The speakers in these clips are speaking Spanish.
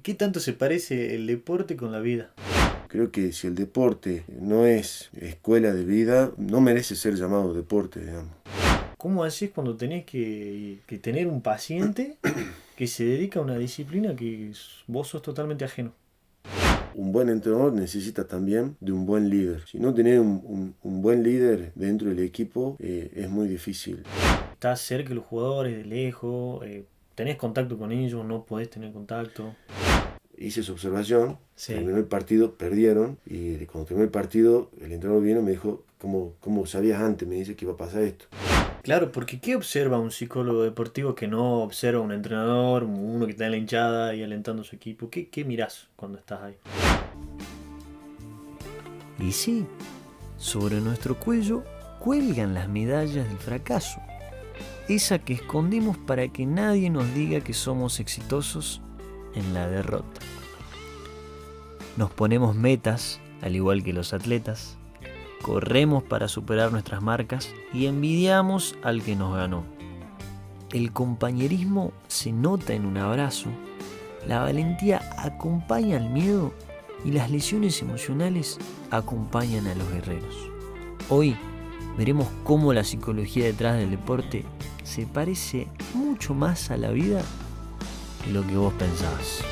¿Qué tanto se parece el deporte con la vida? Creo que si el deporte no es escuela de vida, no merece ser llamado deporte, digamos. ¿Cómo haces cuando tenés que tener un paciente que se dedica a una disciplina que vos sos totalmente ajeno? Un buen entrenador necesita también de un buen líder. Si no tenés un buen líder dentro del equipo, es muy difícil. Estás cerca de los jugadores, de lejos, tenés contacto con ellos, no podés tener contacto. Hice esa observación, Sí. terminó el partido, perdieron, y cuando terminó el partido, el entrenador vino y me dijo, ¿cómo sabías antes? Me dice que iba a pasar esto. Claro, porque ¿qué observa un psicólogo deportivo que no observa un entrenador, uno que está en la hinchada y alentando a su equipo? ¿Qué mirás cuando estás ahí? Y sí, sobre nuestro cuello cuelgan las medallas del fracaso, esa que escondemos para que nadie nos diga que somos exitosos en la derrota. Nos ponemos metas, al igual que los atletas, corremos para superar nuestras marcas y envidiamos al que nos ganó. El compañerismo se nota en un abrazo, la valentía acompaña al miedo y las lesiones emocionales acompañan a los guerreros. Hoy veremos cómo la psicología detrás del deporte se parece mucho más a la vida de lo que vos pensabas.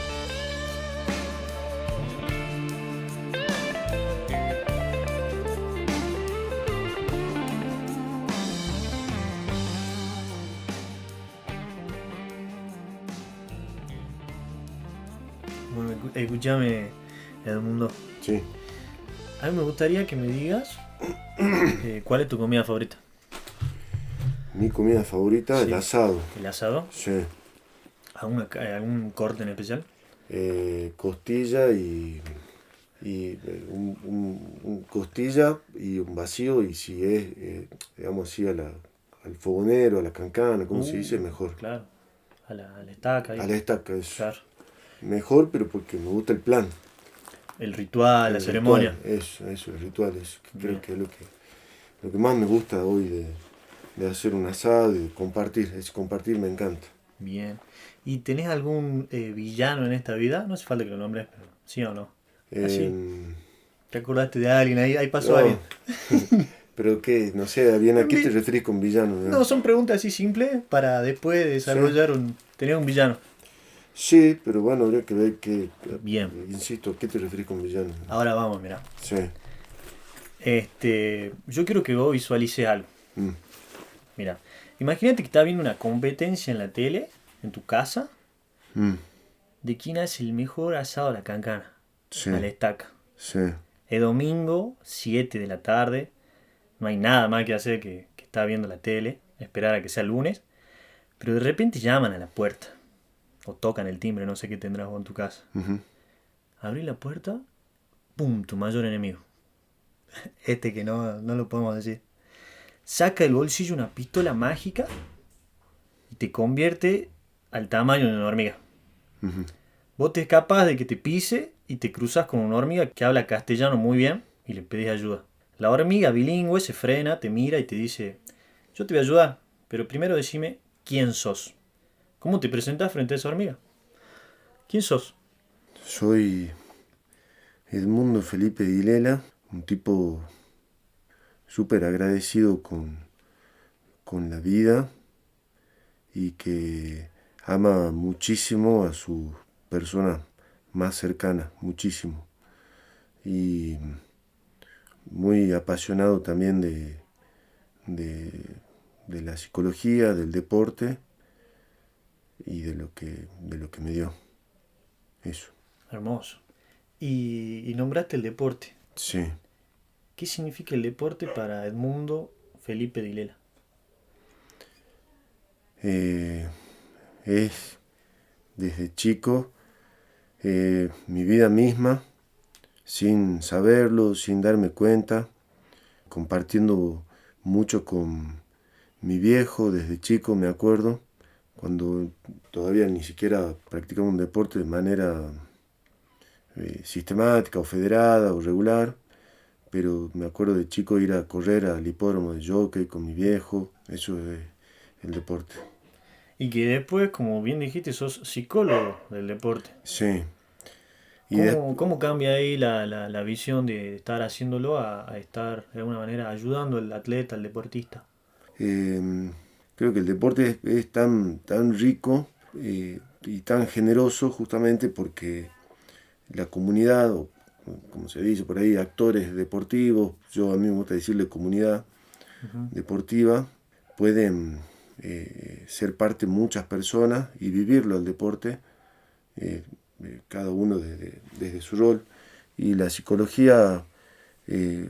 Bueno, escúchame, Edmundo. Sí. A mí me gustaría que me digas cuál es tu comida favorita. Mi comida favorita, el Sí. asado. ¿El asado? Sí. ¿Algún corte en especial? Costilla y un costilla y un vacío, y si es, digamos así, al fogonero, a la cancana, como se dice, mejor. Claro, a la estaca A ahí. la estaca, eso. Claro. Mejor, pero porque me gusta el plan. El ritual, la El ceremonia. ritual, eso, el ritual, eso. Bien. Creo que es lo que más me gusta hoy de hacer un asado y de compartir. Es compartir, me encanta. Bien. ¿Y tenés algún villano en esta vida? No hace falta que lo nombres, pero sí o no. Así. Em, ¿Te acordaste de alguien? Ahí pasó alguien. no, pero que, no sé, bien, ¿a qué te referís con villano? No, son preguntas así simples para después Sí, desarrollar tener un villano. sí, pero bueno, habría que ver Bien. insisto, ¿a qué te referís con villano? Ahora vamos, mira. Sí. Yo quiero que vos visualices algo. Mm, Mira, imagínate que está viendo una competencia en la tele, en tu casa, mm, de quién hace el mejor asado a la cancana, sí, a la estaca. sí. Es domingo, 7 de la tarde, no hay nada más que hacer que estar viendo la tele, esperar a que sea lunes, pero de repente llaman a la puerta, o tocan el timbre, no sé qué tendrás vos en tu casa. Ujú. Abrí la puerta, ¡pum! Tu mayor enemigo. Este que no lo podemos decir. Saca del bolsillo una pistola mágica y te convierte al tamaño de una hormiga. Ujú. Vos te escapás de que te pise y te cruzas con una hormiga que habla castellano muy bien y le pedís ayuda. La hormiga bilingüe se frena, te mira y te dice, yo te voy a ayudar, pero primero decime quién sos. ¿Cómo te presentás frente a esa hormiga? ¿Quién sos? Soy Edmundo Felipe Dilela, un tipo súper agradecido con la vida y que ama muchísimo a sus personas más cercanas, muchísimo. Y muy apasionado también de, de la psicología, del deporte y de lo que me dio. Eso. Hermoso. Y nombraste el deporte. Sí. ¿Qué significa el deporte para Edmundo Felipe Dilela? Eh, es desde chico mi vida misma, sin saberlo, sin darme cuenta, compartiendo mucho con mi viejo desde chico, me acuerdo, cuando todavía ni siquiera practicaba un deporte de manera sistemática o federada o regular, pero me acuerdo de chico ir a correr al hipódromo de jockey con mi viejo, eso es el deporte. Y que después, como bien dijiste, sos psicólogo del deporte. Sí, Y des- ¿Cómo cambia ahí la visión de estar haciéndolo a estar de alguna manera ayudando al atleta, al deportista? eh, Creo que el deporte es tan rico y tan generoso justamente porque la comunidad, o como se dice por ahí, actores deportivos, yo a mí me gusta decirle comunidad Ujú. deportiva, pueden ser parte muchas personas y vivirlo el deporte, eh, cada uno desde su rol. Y la psicología, eh,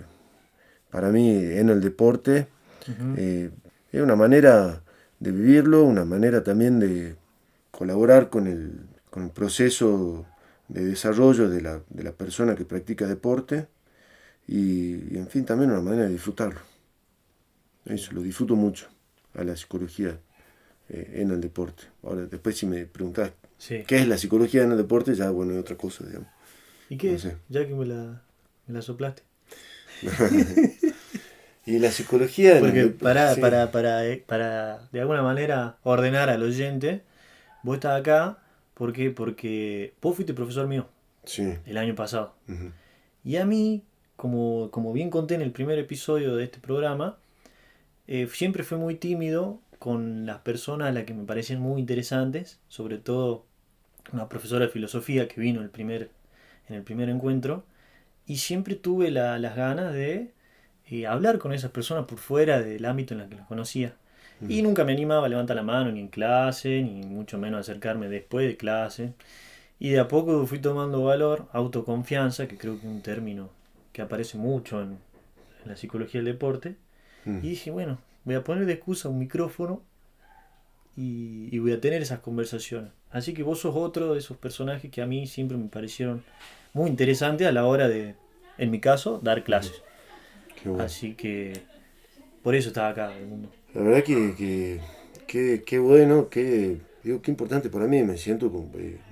para mí, en el deporte, Ujú. eh, es una manera de vivirlo, una manera también de colaborar con el proceso de desarrollo de la persona que practica deporte y, en fin, también una manera de disfrutarlo. Sí, Eso, lo disfruto mucho a la psicología en el deporte. Ahora, después si me preguntás sí. qué es la psicología en el deporte, ya bueno, es otra cosa, digamos. ¿Y qué No es? sé. Ya que me la soplaste. Y la psicología en el Porque deporte, sí, para de alguna manera ordenar al oyente, vos estás acá porque vos fuiste profesor mío sí. el año pasado. Ujú, Y a mí, como bien conté en el primer episodio de este programa, siempre fui muy tímido con las personas a las que me parecían muy interesantes, sobre todo una profesora de filosofía que vino en el primer encuentro, y siempre tuve las ganas de hablar con esas personas por fuera del ámbito en el que las conocía. ujú. Y nunca me animaba a levantar la mano ni en clase, ni mucho menos acercarme después de clase. Y de a poco fui tomando valor, autoconfianza, que creo que es un término que aparece mucho en la psicología del deporte. Mm. Y dije, bueno, voy a poner de excusa un micrófono y voy a tener esas conversaciones. Así que vos sos otro de esos personajes que a mí siempre me parecieron muy interesantes a la hora de, en mi caso, dar clases. Qué bueno. Así que por eso estaba acá en el mundo. La verdad qué bueno, qué importante para mí, me siento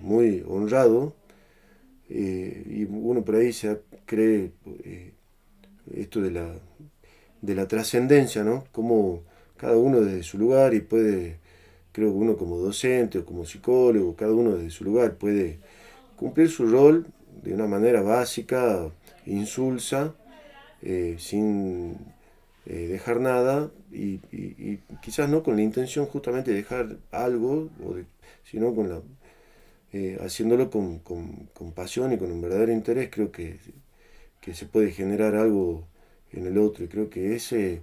muy honrado y uno por ahí cree esto de la trascendencia, ¿no? Como cada uno desde su lugar y puede, creo que uno como docente o como psicólogo, cada uno desde su lugar puede cumplir su rol de una manera básica, insulsa, sin dejar nada y quizás no con la intención justamente de dejar algo, sino haciéndolo con pasión y con un verdadero interés, creo que se puede generar algo en el otro y creo que ese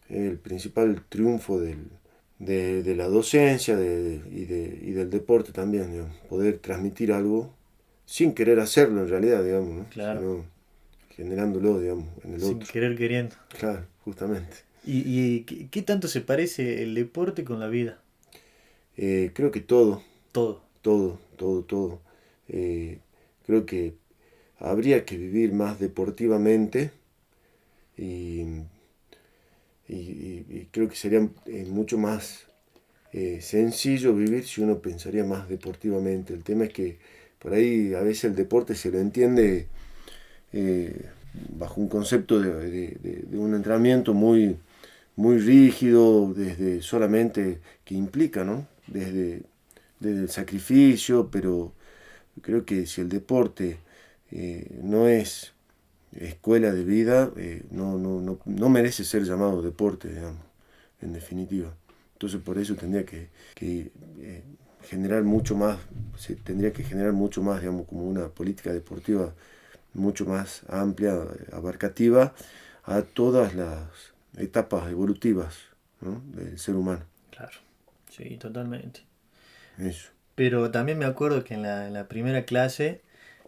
es el principal triunfo de la docencia y del deporte también, digamos, poder transmitir algo sin querer hacerlo en realidad, digamos, ¿no? Claro, Sino generándolo, digamos, en el sin otro. querer queriendo. Claro, justamente. ¿Y qué tanto se parece el deporte con la vida? Creo que todo, Todo. todo, todo, todo. Eh, Creo que habría que vivir más deportivamente y, y creo que sería mucho más sencillo vivir si uno pensaría más deportivamente. El tema es que por ahí a veces el deporte se lo entiende eh, bajo un concepto de un entrenamiento muy rígido, desde solamente que implica, ¿no? Desde el sacrificio, pero creo que si el deporte no es escuela de vida, no merece ser llamado deporte, digamos, en definitiva. Entonces por eso que generar mucho más, se tendría que generar mucho más, digamos, como una política deportiva mucho más amplia, abarcativa, a todas las etapas evolutivas, ¿no? Del ser humano. Claro. Sí, totalmente. Eso. Pero también me acuerdo que en la primera clase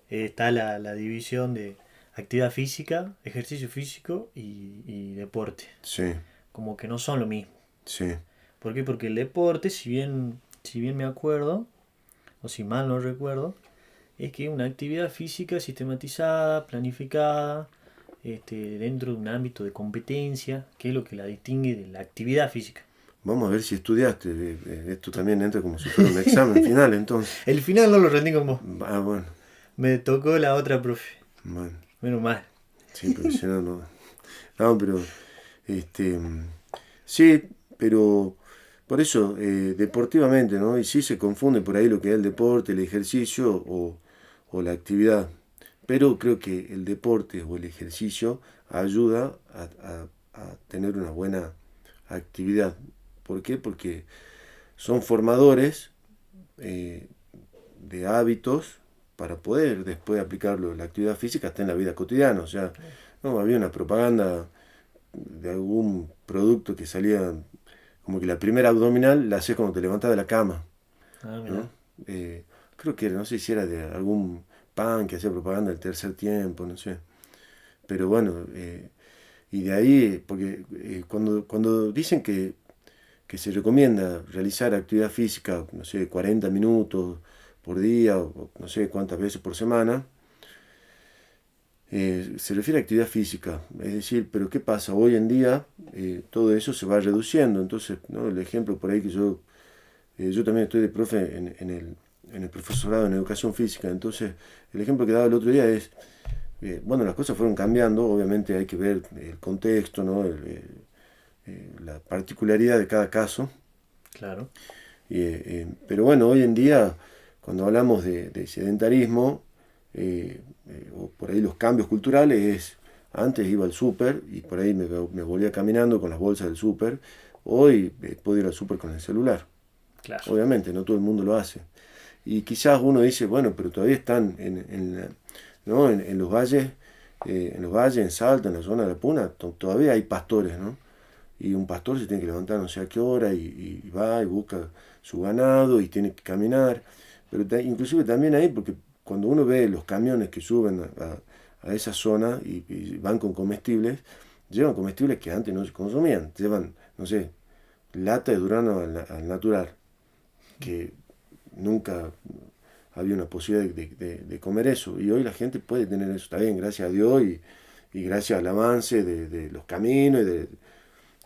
está la división de actividad física, ejercicio físico y deporte. Sí, Como que no son lo mismo. sí. ¿Por qué? Porque el deporte, si bien me acuerdo, o si mal no recuerdo, es que es una actividad física sistematizada, planificada, dentro de un ámbito de competencia, que es lo que la distingue de la actividad física. Vamos a ver si estudiaste. Esto también entra como si fuera un examen final, entonces. El final no lo rendí con vos. Ah, bueno, Me tocó la otra profe. bueno. Menos mal. Sí, porque si no, no. No, pero, este, sí, pero por eso, deportivamente, ¿no? Y sí se confunde por ahí lo que es el deporte, el ejercicio o la actividad. pero creo que el deporte o el ejercicio ayuda a tener una buena actividad. ¿Por qué? Porque son formadores de hábitos para poder después aplicarlo en la actividad física hasta en la vida cotidiana. O sea, no, había una propaganda de algún producto que salía como que la primera abdominal la haces cuando te levantas de la cama, Ah, ¿no? mira. Creo que no sé si era de algún pan que hacía propaganda del tercer tiempo, no sé. Pero bueno, y de ahí, porque cuando dicen que se recomienda realizar actividad física, no sé, 40 minutos por día, o no sé cuántas veces por semana, se refiere a actividad física. Es decir, pero ¿qué pasa? Hoy en día todo eso se va reduciendo. Entonces, ¿no? El ejemplo por ahí que yo también estoy de profe en el profesorado en educación física. Entonces, el ejemplo que daba el otro día es, bueno, las cosas fueron cambiando, obviamente hay que ver el contexto, ¿no? La particularidad de cada caso. Claro. Pero bueno, hoy en día, cuando hablamos de sedentarismo, o por ahí los cambios culturales, antes iba al súper y por ahí me volvía caminando con las bolsas del súper. Hoy puedo ir al súper con el celular. Claro. Obviamente, no todo el mundo lo hace. Y quizás uno dice, bueno, pero todavía están ¿no? En los valles, en Salta, en la zona de la Puna, todavía hay pastores, ¿no? Y un pastor se tiene que levantar no sé a qué hora y va y busca su ganado y tiene que caminar. Pero inclusive también ahí, porque cuando uno ve los camiones que suben a esa zona y van con comestibles, llevan comestibles que antes no se consumían. Llevan, no sé, lata de durazno al natural, que nunca había una posibilidad de comer eso. Y hoy la gente puede tener eso, está bien, gracias a Dios y gracias al avance de los caminos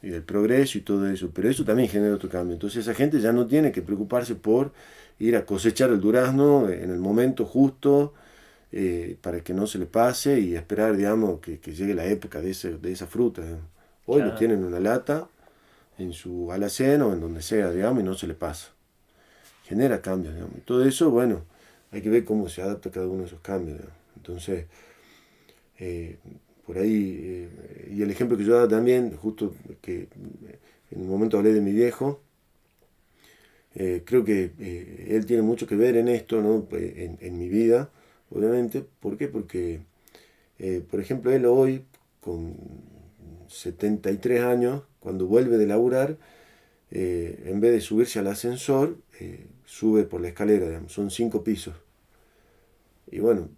y del progreso y todo eso. Pero eso también genera otro cambio. Entonces esa gente ya no tiene que preocuparse por ir a cosechar el durazno en el momento justo, para que no se le pase y esperar, digamos, que llegue la época de esa fruta. Hoy lo Claro. tienen en una lata, en su alacena o en donde sea, digamos, y no se le pasa. Genera cambios, digamos. Y todo eso, bueno, hay que ver cómo se adapta cada uno de esos cambios, digamos. Entonces, eh, por ahí, y el ejemplo que yo daba también, justo que en un momento hablé de mi viejo, creo que él tiene mucho que ver en esto, ¿no? En mi vida, obviamente. ¿Por qué? Porque, por ejemplo, él hoy, con 73 años, cuando vuelve de laburar, en vez de subirse al ascensor, sube por la escalera, digamos, son 5 pisos. Y bueno,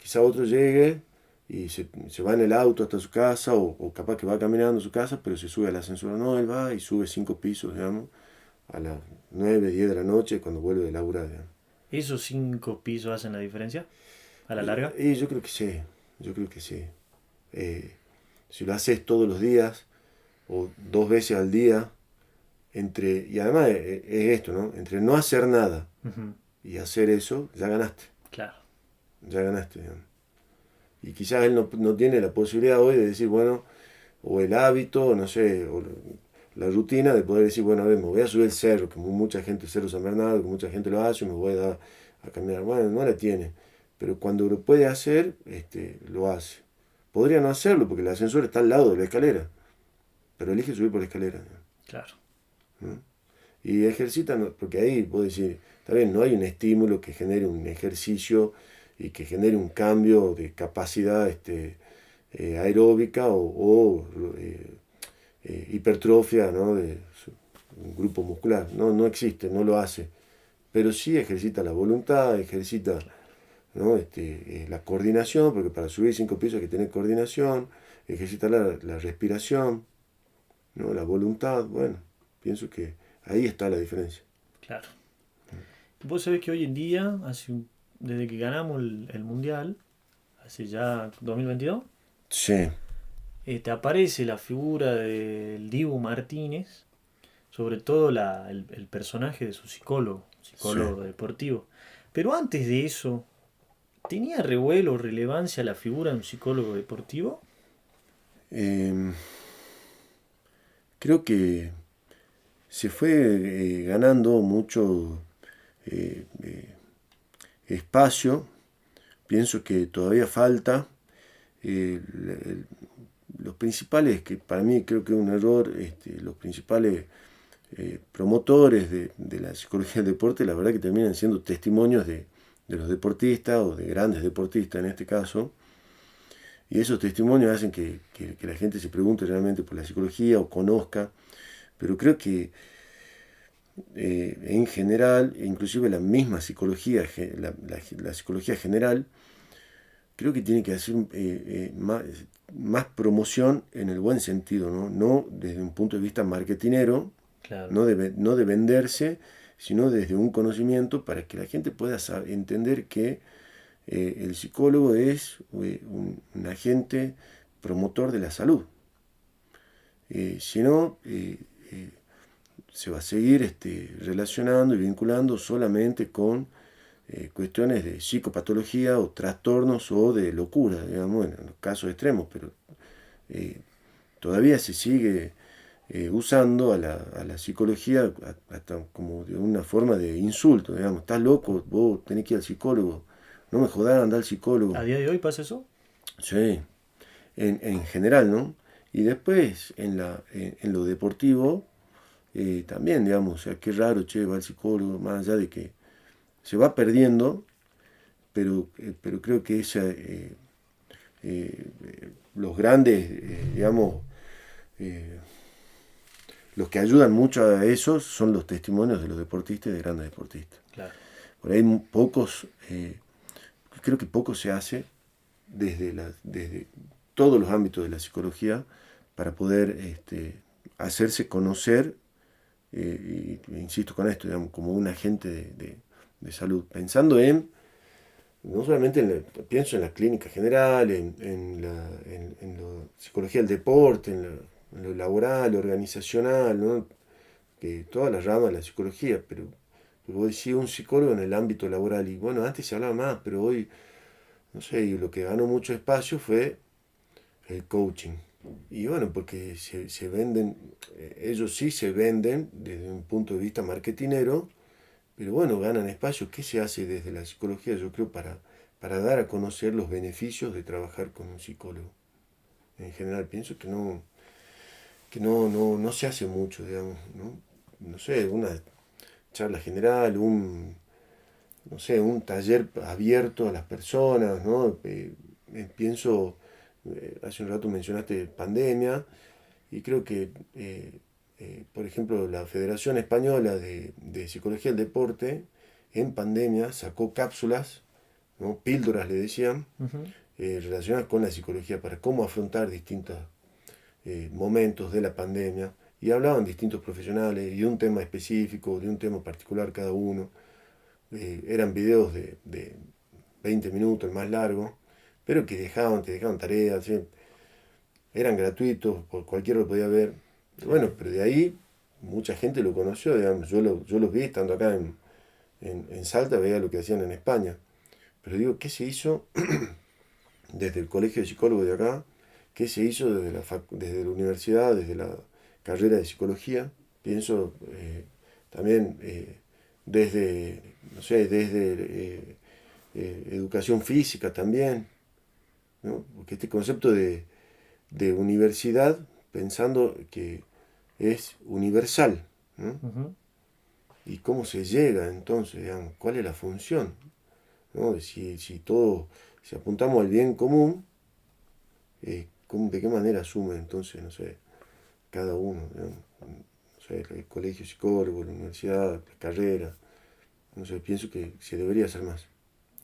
quizá otro llegue y se va en el auto hasta su casa, o capaz que va caminando a su casa, pero se sube al ascensor. No, él va y sube 5 pisos, digamos, a las 9 10 de la noche cuando vuelve de laburar, digamos. ¿Esos 5 pisos hacen la diferencia a la larga? Y yo creo que sí, yo creo que sí. Eh, si lo haces todos los días o 2 veces al día, y además es esto, ¿no? Entre no hacer nada Ujú. y hacer eso, ya ganaste, Claro. ya ganaste, digamos. Y quizás él no tiene la posibilidad hoy de decir, bueno, o el hábito, no sé, o la rutina de poder decir, bueno, a ver, me voy a subir el cerro, que mucha gente, el Cerro San Bernardo, que mucha gente lo hace, me voy a dar a caminar. Bueno, no la tiene, pero cuando lo puede hacer, lo hace. Podría no hacerlo porque el ascensor está al lado de la escalera, pero elige subir por la escalera, Claro. ¿no? Y ejercita, porque ahí puedo decir, está bien, no hay un estímulo que genere un ejercicio y que genere un cambio de capacidad aeróbica o hipertrofia, ¿no? De un grupo muscular. No existe, no lo hace. Pero sí ejercita la voluntad, ejercita, ¿no? La coordinación, porque para subir 5 pisos hay que tener coordinación, ejercita la respiración, ¿no? La voluntad. Bueno, pienso que ahí está la diferencia. Claro. Vos sabés que hoy en día, desde que ganamos el Mundial, hace ya 2022, Sí, te aparece la figura del Dibu Martínez, sobre todo el personaje de su sí. psicólogo deportivo. Pero antes de eso, ¿tenía revuelo o relevancia la figura de un psicólogo deportivo? Em, Creo que se fue ganando mucho eh, espacio pienso que todavía falta. Los principales, que para mí creo que es un error, los principales promotores de la psicología del deporte, la verdad que terminan siendo testimonios de los deportistas o de grandes deportistas en este caso, y esos testimonios hacen que la gente se pregunte realmente por la psicología o conozca, pero creo que en general, inclusive la misma psicología, la psicología general, creo que tiene que hacer más promoción en el buen sentido, ¿no? No desde un punto de vista marketinero, Claro. no de venderse, sino desde un conocimiento para que la gente pueda entender que el psicólogo es un agente promotor de la salud. Si no, se va a seguir relacionando y vinculando solamente con cuestiones de psicopatología o trastornos o de locura, digamos, en los casos extremos, pero todavía se sigue usando a la psicología hasta como de una forma de insulto, digamos, estás loco, vos tenés que ir al psicólogo, no me jodás, anda al psicólogo. ¿A día de hoy pasa eso? Sí, en general, ¿no? Y después en lo deportivo, también, digamos, o sea, qué raro, che, va al psicólogo, más allá de que se va perdiendo, pero creo que los grandes, digamos, eh, los que ayudan mucho a eso son los testimonios de los deportistas y de grandes deportistas. Claro. Por ahí pocos, creo que poco se hace desde todos los ámbitos de la psicología para poder hacerse conocer, insisto con esto, digamos, como un agente de salud, pensando no solamente pienso en la clínica general, en la psicología del deporte, en lo laboral, organizacional, ¿no? Que todas las ramas de la psicología, pero vos decís un psicólogo en el ámbito laboral, y bueno, antes se hablaba más, pero hoy, no sé, y lo que ganó mucho espacio fue el coaching. Y bueno, porque se venden, ellos sí se venden desde un punto de vista marketinero, pero bueno, ganan espacio. ¿Qué se hace desde la psicología? Yo creo para dar a conocer los beneficios de trabajar con un psicólogo. En general pienso que no se hace mucho, digamos, ¿no? No sé, una charla general, no sé, un taller abierto a las personas, ¿no? Pienso, hace un rato mencionaste pandemia, y creo que, por ejemplo, la Federación Española de Psicología del Deporte, en pandemia sacó cápsulas, ¿no? Píldoras le decían, Ujú. relacionadas con la psicología para cómo afrontar distintos momentos de la pandemia. Y hablaban distintos profesionales y de un tema específico, de un tema particular cada uno. Eran videos de 20 minutos, el más largo, pero que te dejaban tareas, ¿sí? Eran gratuitos, cualquiera lo podía ver. Sí. Bueno, pero de ahí mucha gente lo conoció, digamos. Yo los vi estando acá en Salta, veía lo que hacían en España. Pero digo, ¿qué se hizo desde el colegio de psicólogos de acá? ¿Qué se hizo desde la universidad, desde la carrera de psicología? Pienso también desde, no sé, desde educación física también, ¿no? Porque este concepto de universidad, pensando que es universal, ¿no? Ujú. ¿Y cómo se llega entonces, digamos? ¿Cuál es la función? ¿No? Si apuntamos al bien común, ¿de qué manera asume entonces, no sé, cada uno, digamos? No sé, el colegio psicólogo, la universidad, la carrera, no sé, pienso que se debería hacer más.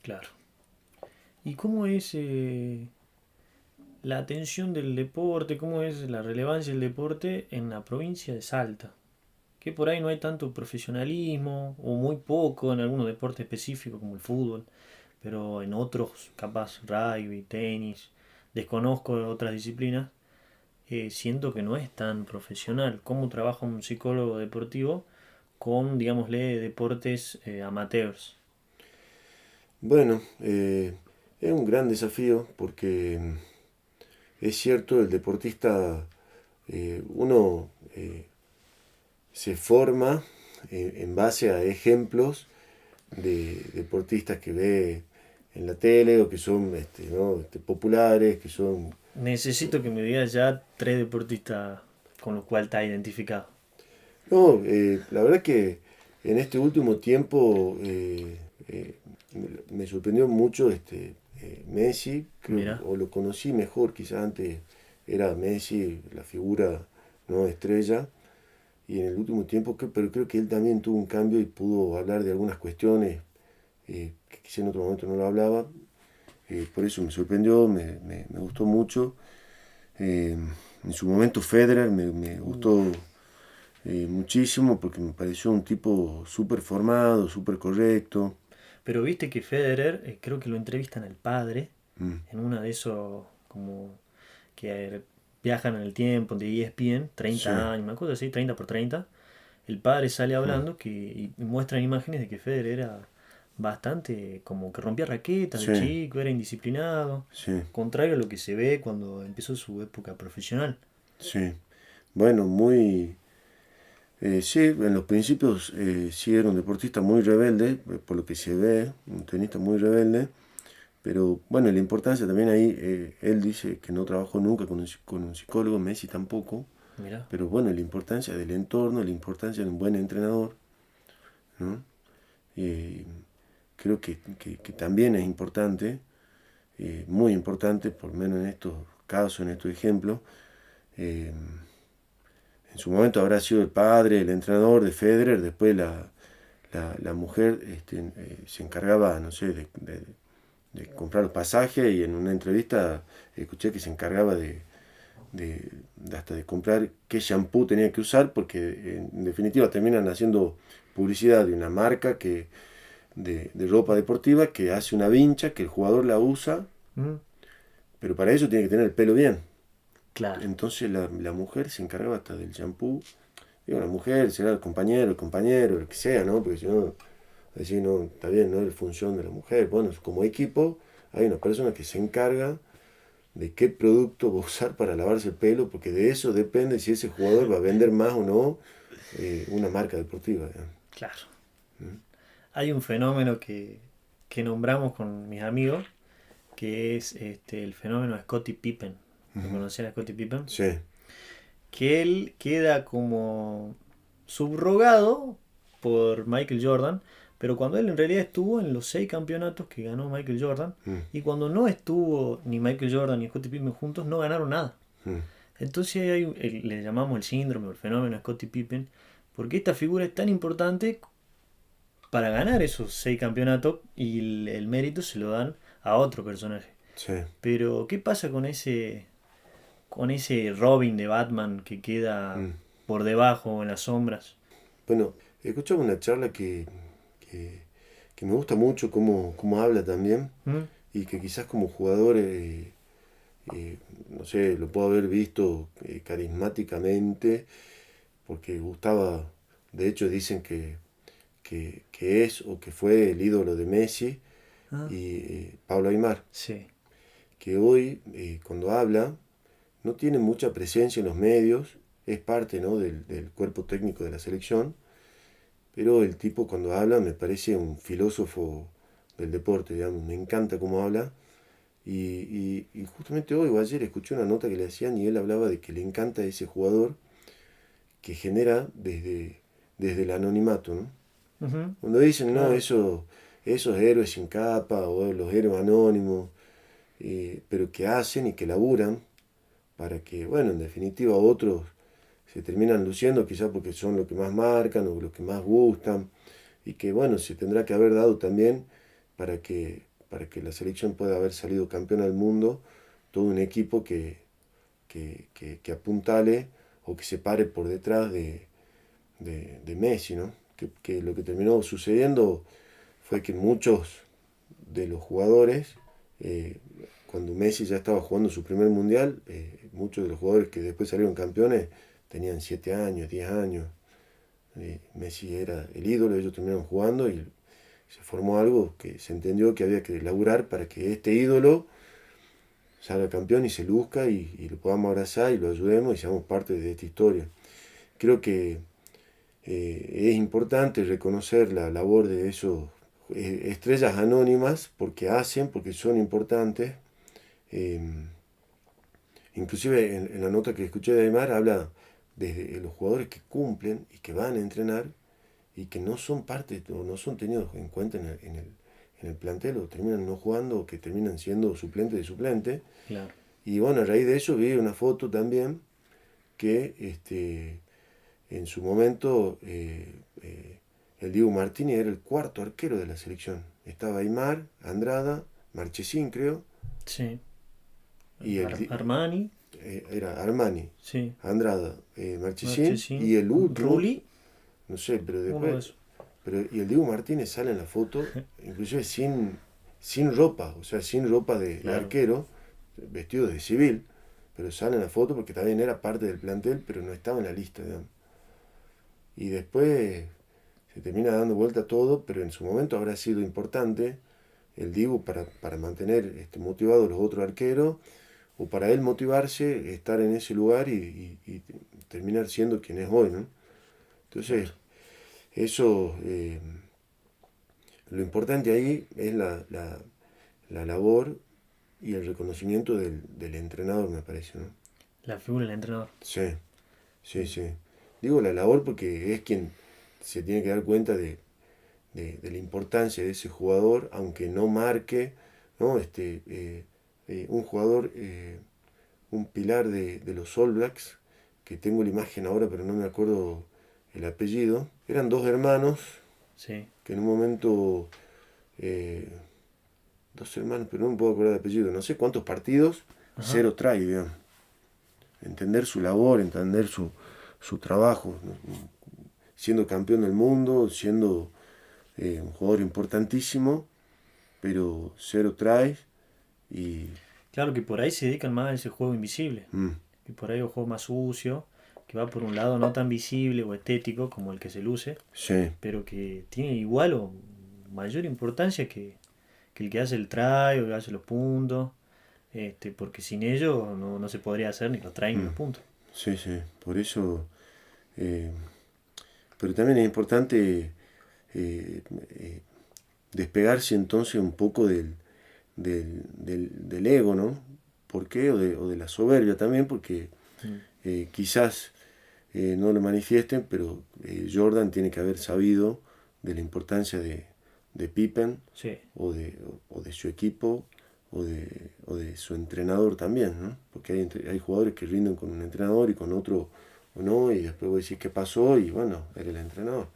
Claro. ¿Y cómo es la atención del deporte? ¿Cómo es la relevancia del deporte en la provincia de Salta? Que por ahí no hay tanto profesionalismo, o muy poco en algunos deportes específicos como el fútbol, pero en otros, capaz rugby, tenis, desconozco otras disciplinas, siento que no es tan profesional. ¿Cómo trabaja un psicólogo deportivo con, digámosle, deportes amateurs? Bueno, es un gran desafío porque es cierto, el deportista, uno se forma en base a ejemplos de deportistas que ve en la tele o que son ¿no? populares, que son... Necesito que me digas ya 3 deportistas con los cuales estás identificado. No, la verdad que en este último tiempo me sorprendió mucho Messi, creo, Mira, o lo conocí mejor, quizás antes era Messi la figura no estrella, y en el último tiempo, pero creo que él también tuvo un cambio y pudo hablar de algunas cuestiones que quizá en otro momento no lo hablaba, por eso me sorprendió, me gustó mucho. Eh, en su momento Federer me gustó muchísimo porque me pareció un tipo súper formado, súper correcto. pero viste que Federer, creo que lo entrevistan al padre Mm, en una de esos como que viajan en el tiempo de ESPN, sí, 30 años, una cosa así, 30 por 30. El padre sale mm, hablando y muestran imágenes de que Federer era bastante como que rompía raquetas de sí, chico, era indisciplinado, sí, contrario a lo que se ve cuando empezó su época profesional. sí. Bueno, muy... sí, en los principios sí era un deportista muy rebelde, por lo que se ve, un tenista muy rebelde, pero bueno, la importancia también ahí, él dice que no trabajó nunca con un psicólogo, Messi tampoco, Mira, pero bueno, la importancia del entorno, la importancia de un buen entrenador, ¿no? Eh, creo que también es importante, muy importante, por lo menos en estos casos, en estos ejemplos. Eh, en su momento habrá sido el padre, el entrenador de Federer, después la mujer se encargaba, no sé, de comprar los pasajes y en una entrevista escuché que se encargaba de, hasta de comprar qué shampoo tenía que usar porque en definitiva terminan haciendo publicidad de una marca de ropa deportiva que hace una vincha, que el jugador la usa, mm, pero para eso tiene que tener el pelo bien. claro, Entonces la mujer se encargaba hasta del shampoo. Digo, la mujer será el compañero, el que sea, ¿no? Porque si no, así no, está bien, no es función de la mujer. Bueno, como equipo hay una persona que se encarga de qué producto va a usar para lavarse el pelo, porque de eso depende si ese jugador va a vender más o no una marca deportiva. claro. Hay un fenómeno que nombramos con mis amigos, que es el fenómeno de Scottie Pippen. ¿Lo conocían a Scottie Pippen? Sí, Que él queda como subrogado por Michael Jordan, pero cuando él en realidad estuvo en los 6 campeonatos que ganó Michael Jordan, mm, y cuando no estuvo ni Michael Jordan ni Scottie Pippen juntos, no ganaron nada. mm, Entonces le llamamos el síndrome o el fenómeno Scottie Pippen, porque esta figura es tan importante para ganar esos 6 campeonatos y el mérito se lo dan a otro personaje. sí. Pero, ¿qué pasa con ese Robin de Batman que queda Mm. por debajo en las sombras? Bueno, escuchaba una charla que, que me gusta mucho cómo habla también ¿Mm? y que quizás como jugador, no sé, lo puedo haber visto carismáticamente porque gustaba, de hecho dicen que es o que fue el ídolo de Messi Ah, y Pablo Aimar, sí. que hoy cuando habla no tiene mucha presencia en los medios, es parte, ¿no? del cuerpo técnico de la selección, pero el tipo cuando habla me parece un filósofo del deporte, digamos, me encanta cómo habla. Y justamente hoy o ayer escuché una nota que le hacían y él hablaba de que le encanta ese jugador que genera desde el anonimato, ¿no? Ujú, Cuando dicen, no, claro. esos héroes sin capa o los héroes anónimos, pero que hacen y que laburan para que, bueno, en definitiva otros se terminan luciendo quizás porque son los que más marcan o los que más gustan y que, bueno, se tendrá que haber dado también para que la selección pueda haber salido campeón del mundo, todo un equipo que apuntale o que se pare por detrás de Messi, ¿no? Que lo que terminó sucediendo fue que muchos de los jugadores, eh, cuando Messi ya estaba jugando su primer mundial, muchos de los jugadores que después salieron campeones tenían 7 años, 10 años. Messi era el ídolo, ellos terminaron jugando y se formó algo que se entendió que había que laburar para que este ídolo salga campeón y se luzca y lo podamos abrazar y lo ayudemos y seamos parte de esta historia. Creo que es importante reconocer la labor de esos estrellas anónimas porque son importantes. Inclusive en la nota que escuché de Aymar habla de los jugadores que cumplen y que van a entrenar y que no son parte o no son tenidos en cuenta en el plantel, o terminan no jugando, o que terminan siendo suplente de suplente. Claro. Y bueno, a raíz de eso vi una foto también que en su momento el Diego Martínez era el cuarto arquero de la selección. Estaba Aymar, Andrada, Marchesín creo, Sí. y Armani. Era Armani, Sí. Andrada, Marchesín, Marchesín. y el último, Rulli. no sé, pero Uno de después, esos. y el Diego Martínez sale en la foto, inclusive sin ropa, o sea, sin ropa de Claro. arquero, vestido de civil, pero sale en la foto porque también era parte del plantel, pero no estaba en la lista, digamos. Y después se termina dando vuelta todo, pero en su momento habrá sido importante el Diego para mantener motivados los otros arqueros, o para él motivarse, estar en ese lugar y terminar siendo quien es hoy, ¿no? Entonces, Claro. eso, lo importante ahí es la labor y el reconocimiento del entrenador, me parece, ¿no? La figura del entrenador. Sí, sí, sí. Digo la labor porque es quien se tiene que dar cuenta de la importancia de ese jugador, aunque no marque, ¿no? Un jugador, un pilar de los All Blacks, que tengo la imagen ahora, pero no me acuerdo el apellido. Eran dos hermanos Sí. que en un momento, eh, dos hermanos, pero no me puedo acordar el apellido, no sé cuántos partidos, Ajá. cero try, digamos. Entender su labor, entender su trabajo, ¿no? Siendo campeón del mundo, siendo un jugador importantísimo, pero cero tries y... Claro que por ahí se dedican más a ese juego invisible. mm, Que por ahí es un juego más sucio. Que va por un lado no tan visible o estético como el que se luce. sí, Pero que tiene igual o mayor importancia que el que hace el try o que hace los puntos. Porque sin ello no se podría hacer ni los try ni mm, los puntos. sí, sí. Por eso... eh, pero también es importante eh, eh, despegarse entonces un poco del ego, ¿no? ¿Por qué? O de la soberbia también, porque Mm. quizás no lo manifiesten, pero Jordan tiene que haber sabido de la importancia de Pippen, Sí, o de su equipo, o de su entrenador también, ¿no? Porque hay jugadores que rinden con un entrenador y con otro o no, y después vos decís qué pasó, y bueno, era el entrenador.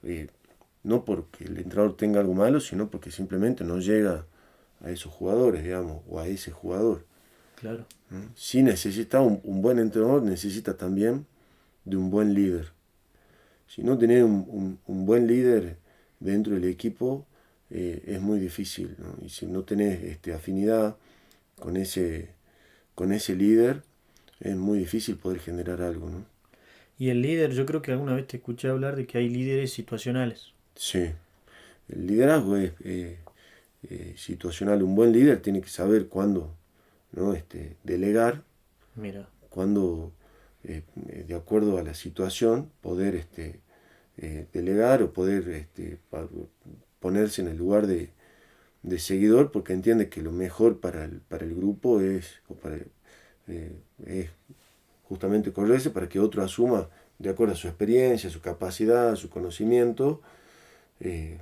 Y no porque el entrenador tenga algo malo, sino porque simplemente no llega a esos jugadores, digamos, o a ese jugador. claro. ¿No? Si necesita un buen entrenador, necesita también de un buen líder. Si no tenés un buen líder dentro del equipo, es muy difícil, ¿no? Y si no tenés afinidad con con ese líder, es muy difícil poder generar algo, ¿no? Y el líder, yo creo que alguna vez te escuché hablar de que hay líderes situacionales. Sí, el liderazgo es situacional. Un buen líder tiene que saber cuándo, ¿no? Delegar, Mira, cuándo, de acuerdo a la situación, poder delegar, o poder ponerse en el lugar de seguidor, porque entiende que lo mejor para el grupo es justamente correrse para que otro asuma, de acuerdo a su experiencia, su capacidad, su conocimiento, eh,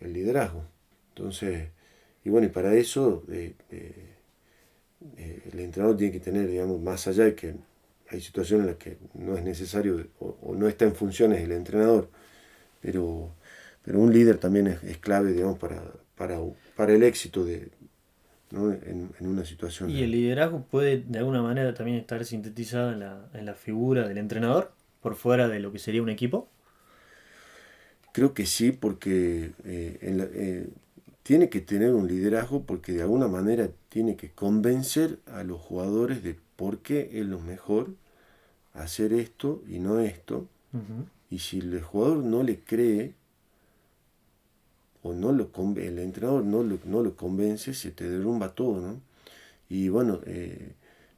el liderazgo. Entonces, y bueno, y para eso el entrenador tiene que tener, digamos, más allá de que hay situaciones en las que no es necesario o no está en funciones el entrenador, pero, pero un líder también es clave, digamos, para el éxito ¿no? En una situación. y el liderazgo puede de alguna manera también estar sintetizado en la figura del entrenador, por fuera de lo que sería un equipo. Creo que sí, porque tiene que tener un liderazgo, porque de alguna manera tiene que convencer a los jugadores de por qué es lo mejor hacer esto y no esto. Ujú. Y si el jugador no le cree, o no el entrenador no lo convence, se te derrumba todo, ¿no? Y bueno,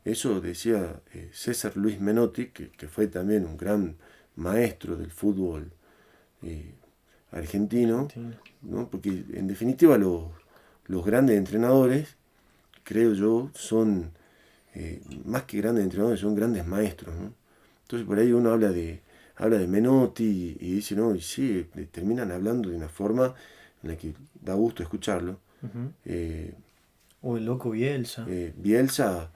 eso decía César Luis Menotti, que fue también un gran maestro del fútbol, eh, argentino, ¿no? Porque en definitiva los grandes entrenadores, creo yo, son más que grandes entrenadores, son grandes maestros, ¿no? Entonces por ahí uno habla de Menotti y dice, no, y sí, terminan hablando de una forma en la que da gusto escucharlo. Ujú. Eh, O el loco Bielsa. Bielsa,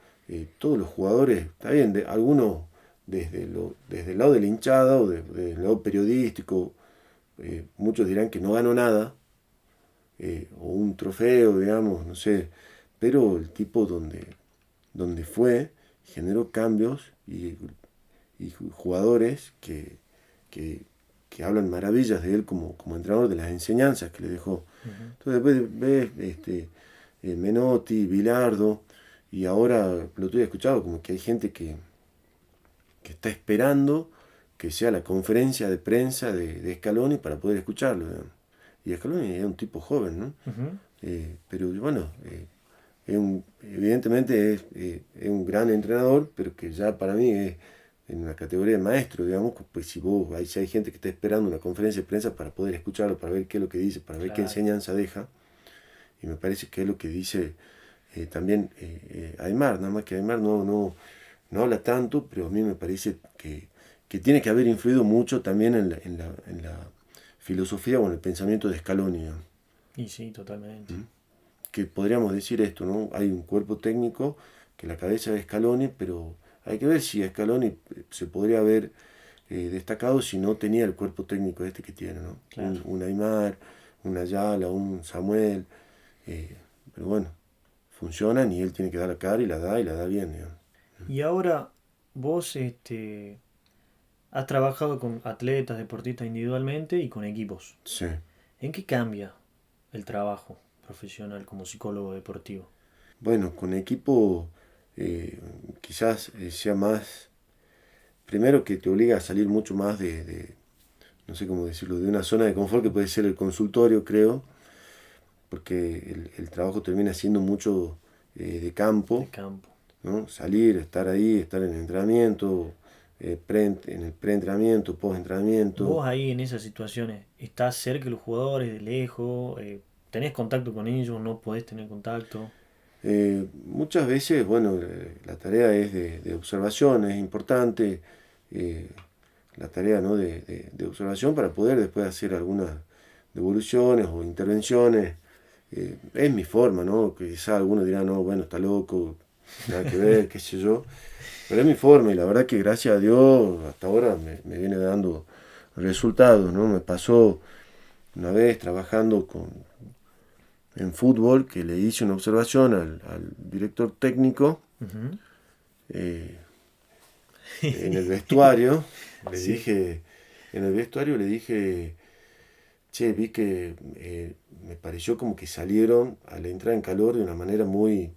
todos los jugadores, está bien, algunos desde el lado de la hinchada o desde el lado periodístico, muchos dirán que no ganó nada, o un trofeo, digamos, no sé, pero el tipo donde fue generó cambios y jugadores que, que hablan maravillas de él como entrenador, de las enseñanzas que le dejó. Ujú. Entonces después ves Menotti, Bilardo, y ahora lo estoy escuchado como que hay gente que está esperando que sea la conferencia de prensa de Scaloni para poder escucharlo, digamos. Y Scaloni es un tipo joven, ¿no? Ujú. Pero bueno, evidentemente es un gran entrenador, pero que ya para mí es en una categoría de maestro, digamos, pues si hay gente que está esperando una conferencia de prensa para poder escucharlo, para ver qué es lo que dice, para ver qué Claro. enseñanza deja, y me parece que es lo que dice también Aymar, nada más que Aymar no habla tanto, pero a mí me parece que tiene que haber influido mucho también en la filosofía o en el pensamiento de Scaloni, ¿no? Y sí, totalmente. Que podríamos decir esto, ¿no? Hay un cuerpo técnico que la cabeza es Scaloni, pero hay que ver si Scaloni se podría haber destacado si no tenía el cuerpo técnico este que tiene, ¿no? Claro. Un Aymar, un Ayala, un Samuel, eh, pero bueno, funcionan y él tiene que dar la cara y la da bien, digamos. Y ahora vos has trabajado con atletas, deportistas individualmente y con equipos. Sí. ¿En qué cambia el trabajo profesional como psicólogo deportivo? Bueno, con equipo quizás sea más, primero que te obliga a salir mucho más no sé cómo decirlo, de una zona de confort que puede ser el consultorio, creo, porque el trabajo termina siendo mucho de De campo, campo. ¿no? Salir, estar ahí, estar en el entrenamiento, en el preentrenamiento, postentrenamiento. Vos ahí en esas situaciones, ¿estás cerca de los jugadores, de lejos? ¿Tenés contacto con ellos? ¿No podés tener contacto? Muchas veces, bueno, la tarea es de observación, es importante eh, la tarea, ¿no? de observación para poder después hacer algunas devoluciones o intervenciones. Es mi forma, ¿no? Que quizá algunos dirán, no, bueno, está loco, nada que ver, qué sé yo. Pero es mi forma y la verdad que gracias a Dios hasta ahora me viene dando resultados, ¿no? Me pasó una vez trabajando en fútbol que le hice una observación al director técnico Ujú. eh, en el vestuario. Le Sí. dije, en el vestuario le dije, che, vi que me pareció como que salieron a la entrada en calor de una manera muy,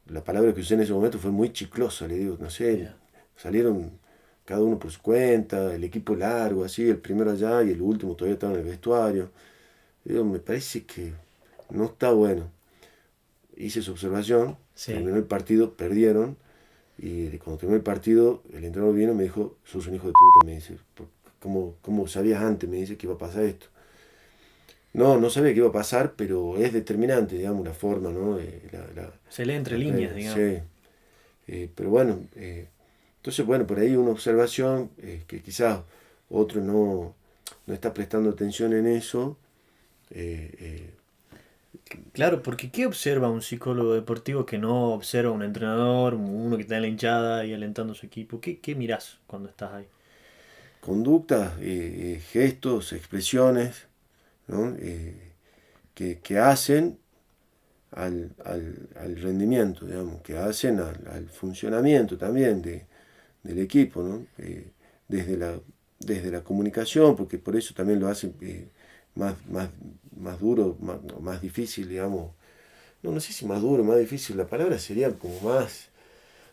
la palabra que usé en ese momento fue muy chiclosa, le digo, no sé, Mira. salieron cada uno por su cuenta, el equipo largo, así, el primero allá y el último todavía estaba en el vestuario. Le digo, me parece que no está bueno. Hice su observación, Sí. terminó el partido, perdieron, y cuando terminó el partido, el entrenador vino y me dijo, sos un hijo de puta, me dice, ¿cómo sabías antes? Me dice que iba a pasar esto. No sabía que iba a pasar, pero es determinante, digamos, la forma, ¿no? Se lee entre La líneas, previa, digamos. sí. Pero bueno, entonces, bueno, por ahí una observación que quizás otro no está prestando atención en eso. eh, eh, Claro, porque ¿qué observa un psicólogo deportivo que no observa un entrenador, uno que está en la hinchada y alentando a su equipo? ¿Qué mirás cuando estás ahí? Conductas, gestos, expresiones, ¿no? Que hacen al rendimiento, digamos, que hacen al funcionamiento también del equipo, ¿no? Desde la comunicación, porque por eso también lo hacen más, más, más duro, más difícil, digamos. No sé si más duro, más difícil, la palabra sería como más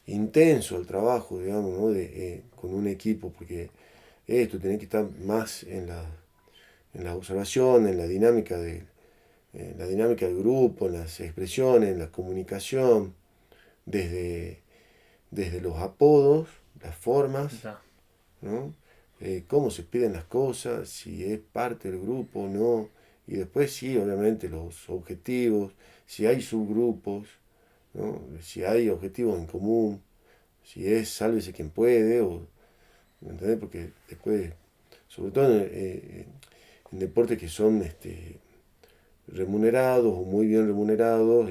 intenso el trabajo, digamos, ¿no? Con un equipo, porque esto tiene que estar más en la observación, en la dinámica del grupo, en las expresiones, en la comunicación, desde, desde los apodos, las formas, Ya. ¿no? cómo se piden las cosas, si es parte del grupo o no, y después sí, obviamente los objetivos, si hay subgrupos, ¿no? Si hay objetivos en común, si es sálvese quien puede, o, ¿me entendés? Porque después, sobre todo en deportes que son remunerados o muy bien remunerados,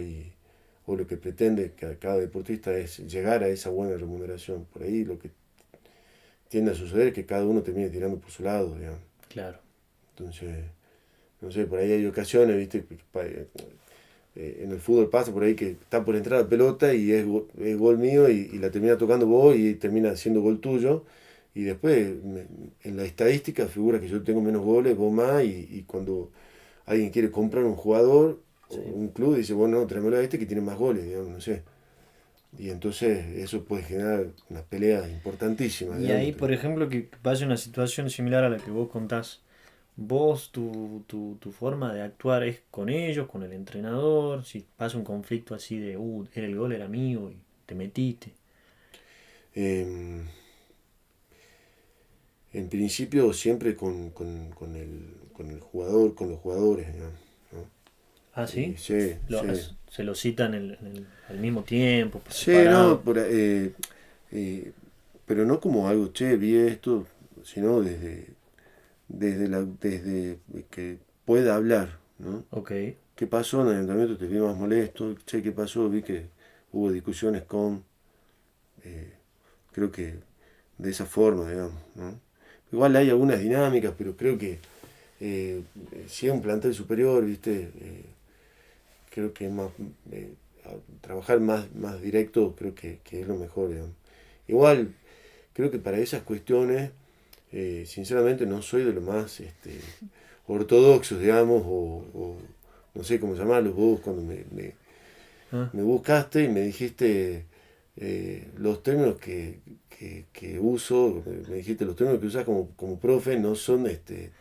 o lo que pretende cada deportista es llegar a esa buena remuneración. Por ahí lo que tiende a suceder es que cada uno termine tirando por su lado, digamos. Claro. Entonces, no sé, por ahí hay ocasiones, ¿viste? En el fútbol pasa por ahí que está por entrar la pelota y es gol mío y la termina tocando vos y termina siendo gol tuyo. Y después en la estadística figura que yo tengo menos goles, vos más, y cuando alguien quiere comprar un jugador o Sí. un club, dice, bueno, no, tráemelo a este que tiene más goles, digamos, no sé. Y entonces eso puede generar unas peleas importantísimas, Y digamos. ahí, por ejemplo, que pase una situación similar a la que vos contás. Vos, tu forma de actuar es con ellos, con el entrenador. Si pasa un conflicto así de, el gol era mío y te metiste. Eh, en principio siempre con el jugador, con los jugadores, digamos, ¿no? Ah, sí. Sí, Lo, sí. se lo citan al mismo tiempo, por Sí, no, separado. eh, pero no como algo, che, vi esto, sino desde que pueda hablar, ¿no? Ok. ¿Qué pasó en el entrenamiento? Te vi más molesto, che, ¿qué pasó? Vi que hubo discusiones eh, creo que de esa forma, digamos, ¿no? Igual hay algunas dinámicas, pero creo que eh, si es un plantel superior, ¿viste? Creo que es más, trabajar más directo creo que es lo mejor, digamos. Igual, creo que para esas cuestiones, sinceramente no soy de los más ortodoxos, digamos, o no sé cómo llamarlos vos cuando Ah, me buscaste y me dijiste los términos que uso, me dijiste los términos que usas como profe no son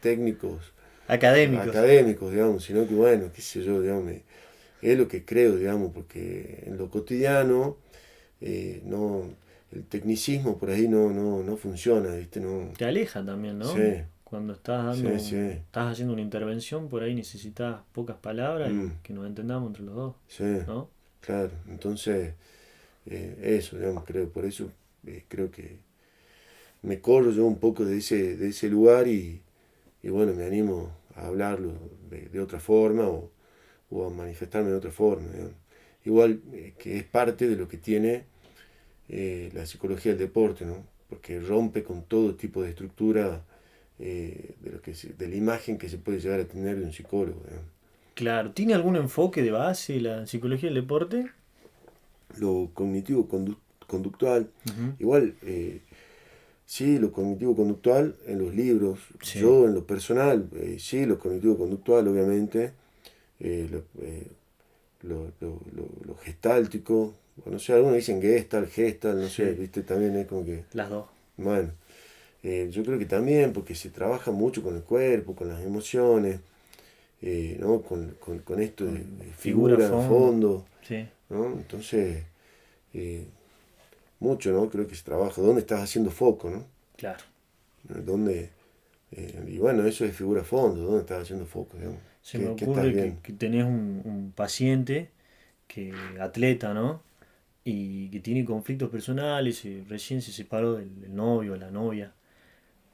técnicos académicos. académicos, digamos, sino que bueno, qué sé yo, digamos, es lo que creo, digamos, porque en lo cotidiano no, el tecnicismo por ahí no funciona, ¿viste? No, Te aleja también, ¿no? sí, Cuando estás sí, sí, estás haciendo una intervención, por ahí necesitas pocas palabras y mm, que nos entendamos entre los dos, sí, ¿no? claro, entonces eso, digamos, creo, por eso creo que me corro yo un poco de ese lugar y bueno, me animo a hablarlo de otra forma o a manifestarme de otra forma, digamos. Igual que es parte de lo que tiene la psicología del deporte, ¿no? Porque rompe con todo tipo de estructura de la imagen que se puede llegar a tener de un psicólogo, ¿no? Claro, ¿tiene algún enfoque de base la psicología del deporte? Lo cognitivo conductual, Ujú. igual, sí, lo cognitivo conductual en los libros, Sí, yo en lo personal, sí, lo cognitivo conductual, obviamente, eh, lo, eh, lo gestáltico, bueno, no sé, algunos dicen gestal, no sé, sí, viste, también es como que, las dos. bueno, yo creo que también porque se trabaja mucho con el cuerpo, con las emociones, ¿no? Con esto Con de figura, figura, fondo. fondo, Sí, ¿no? Entonces, eh, mucho, ¿no? Creo que se trabaja. ¿Dónde estás haciendo foco, ¿no? claro. ¿Dónde, y bueno, eso es figura, fondo, ¿dónde estás haciendo foco, digamos? Se me Qué estás ocurre viendo? que tenés un paciente que atleta, ¿no? Y que tiene conflictos personales y recién se separó del novio o la novia.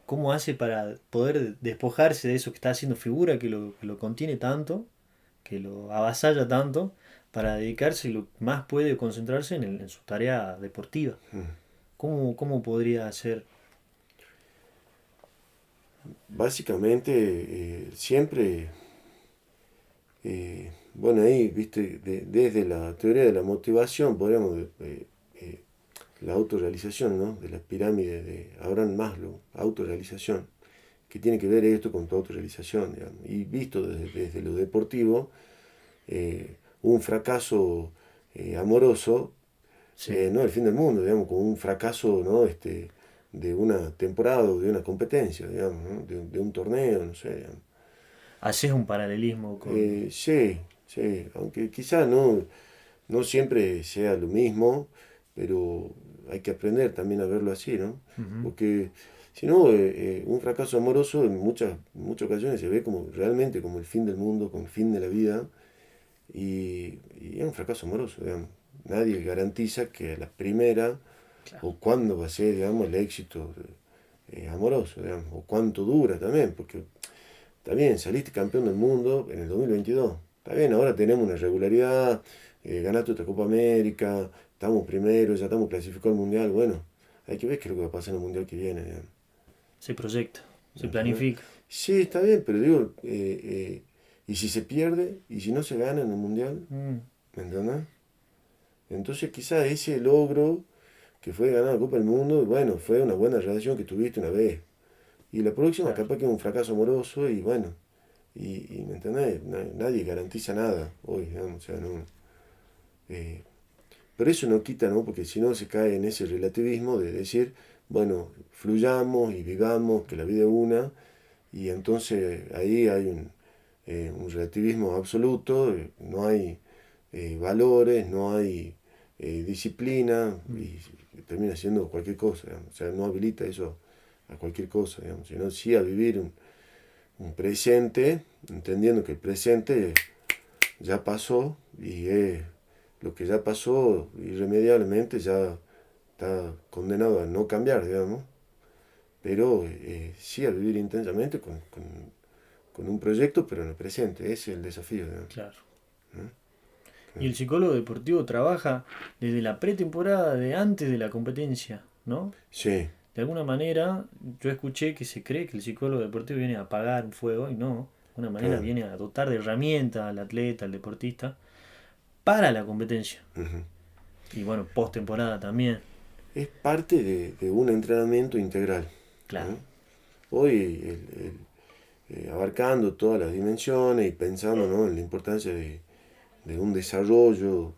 ¿Cómo hace para poder despojarse de eso que está haciendo figura, que lo contiene tanto, que lo avasalla tanto, para dedicarse lo que más puede concentrarse en su tarea deportiva? ¿Cómo podría hacer? Básicamente, siempre, bueno, ahí, viste, desde la teoría de la motivación, podríamos la autorrealización, ¿no? De la pirámide de Abraham Maslow, autorrealización, que tiene que ver esto con tu autorrealización, digamos. Y visto desde lo deportivo, un fracaso amoroso Sí. no es el fin del mundo, digamos, como un fracaso, ¿no? De una temporada o de una competencia, digamos, ¿no? De un torneo, no sé, digamos. Haces un paralelismo con... Sí, sí, aunque quizá no siempre sea lo mismo, pero hay que aprender también a verlo así, ¿no? Ujú. Porque sino un fracaso amoroso en muchas ocasiones se ve como realmente como el fin del mundo, como el fin de la vida, y es un fracaso amoroso, digamos. Nadie garantiza que a la primera Claro. o cuándo va a ser, digamos, el éxito amoroso, digamos, o cuánto dura también, porque está bien, saliste campeón del mundo en el 2022, está bien, ahora tenemos una regularidad, ganaste otra Copa América, estamos primeros, ya estamos clasificados al Mundial, bueno, hay que ver qué es lo que va a pasar en el Mundial que viene, digamos. Se proyecta, se ¿Entendés? planifica. Sí, está bien, pero digo, ¿y si se pierde? ¿Y si no se gana en el Mundial? Mm, ¿Me entendés? Entonces quizá ese logro que fue ganar la Copa del Mundo, bueno, fue una buena relación que tuviste una vez. Y la próxima claro. capaz que es un fracaso amoroso y bueno, y ¿me entendés? Nadie garantiza nada hoy, digamos, o sea, no. eh, pero eso no quita, ¿no? Porque si no se cae en ese relativismo de decir, bueno, fluyamos y vivamos, que la vida es una, y entonces ahí hay un relativismo absoluto, no hay valores, no hay disciplina, Mm. y termina siendo cualquier cosa, digamos. O sea, no habilita eso a cualquier cosa, digamos, sino sí a vivir un presente, entendiendo que el presente ya pasó y lo que ya pasó irremediablemente ya está condenado a no cambiar, digamos, pero sí a vivir intensamente con un proyecto, pero en el presente, ese es el desafío, digamos. Claro. ¿No? Y el psicólogo deportivo trabaja desde la pretemporada de antes de la competencia, ¿no? Sí, De alguna manera, yo escuché que se cree que el psicólogo deportivo viene a apagar un fuego y no. De alguna manera claro. viene a dotar de herramientas al atleta, al deportista, para la competencia. Ujú. Y bueno, post temporada también. Es parte de un entrenamiento integral, Claro. ¿no? Hoy abarcando todas las dimensiones y pensando, ¿no? En la importancia de un desarrollo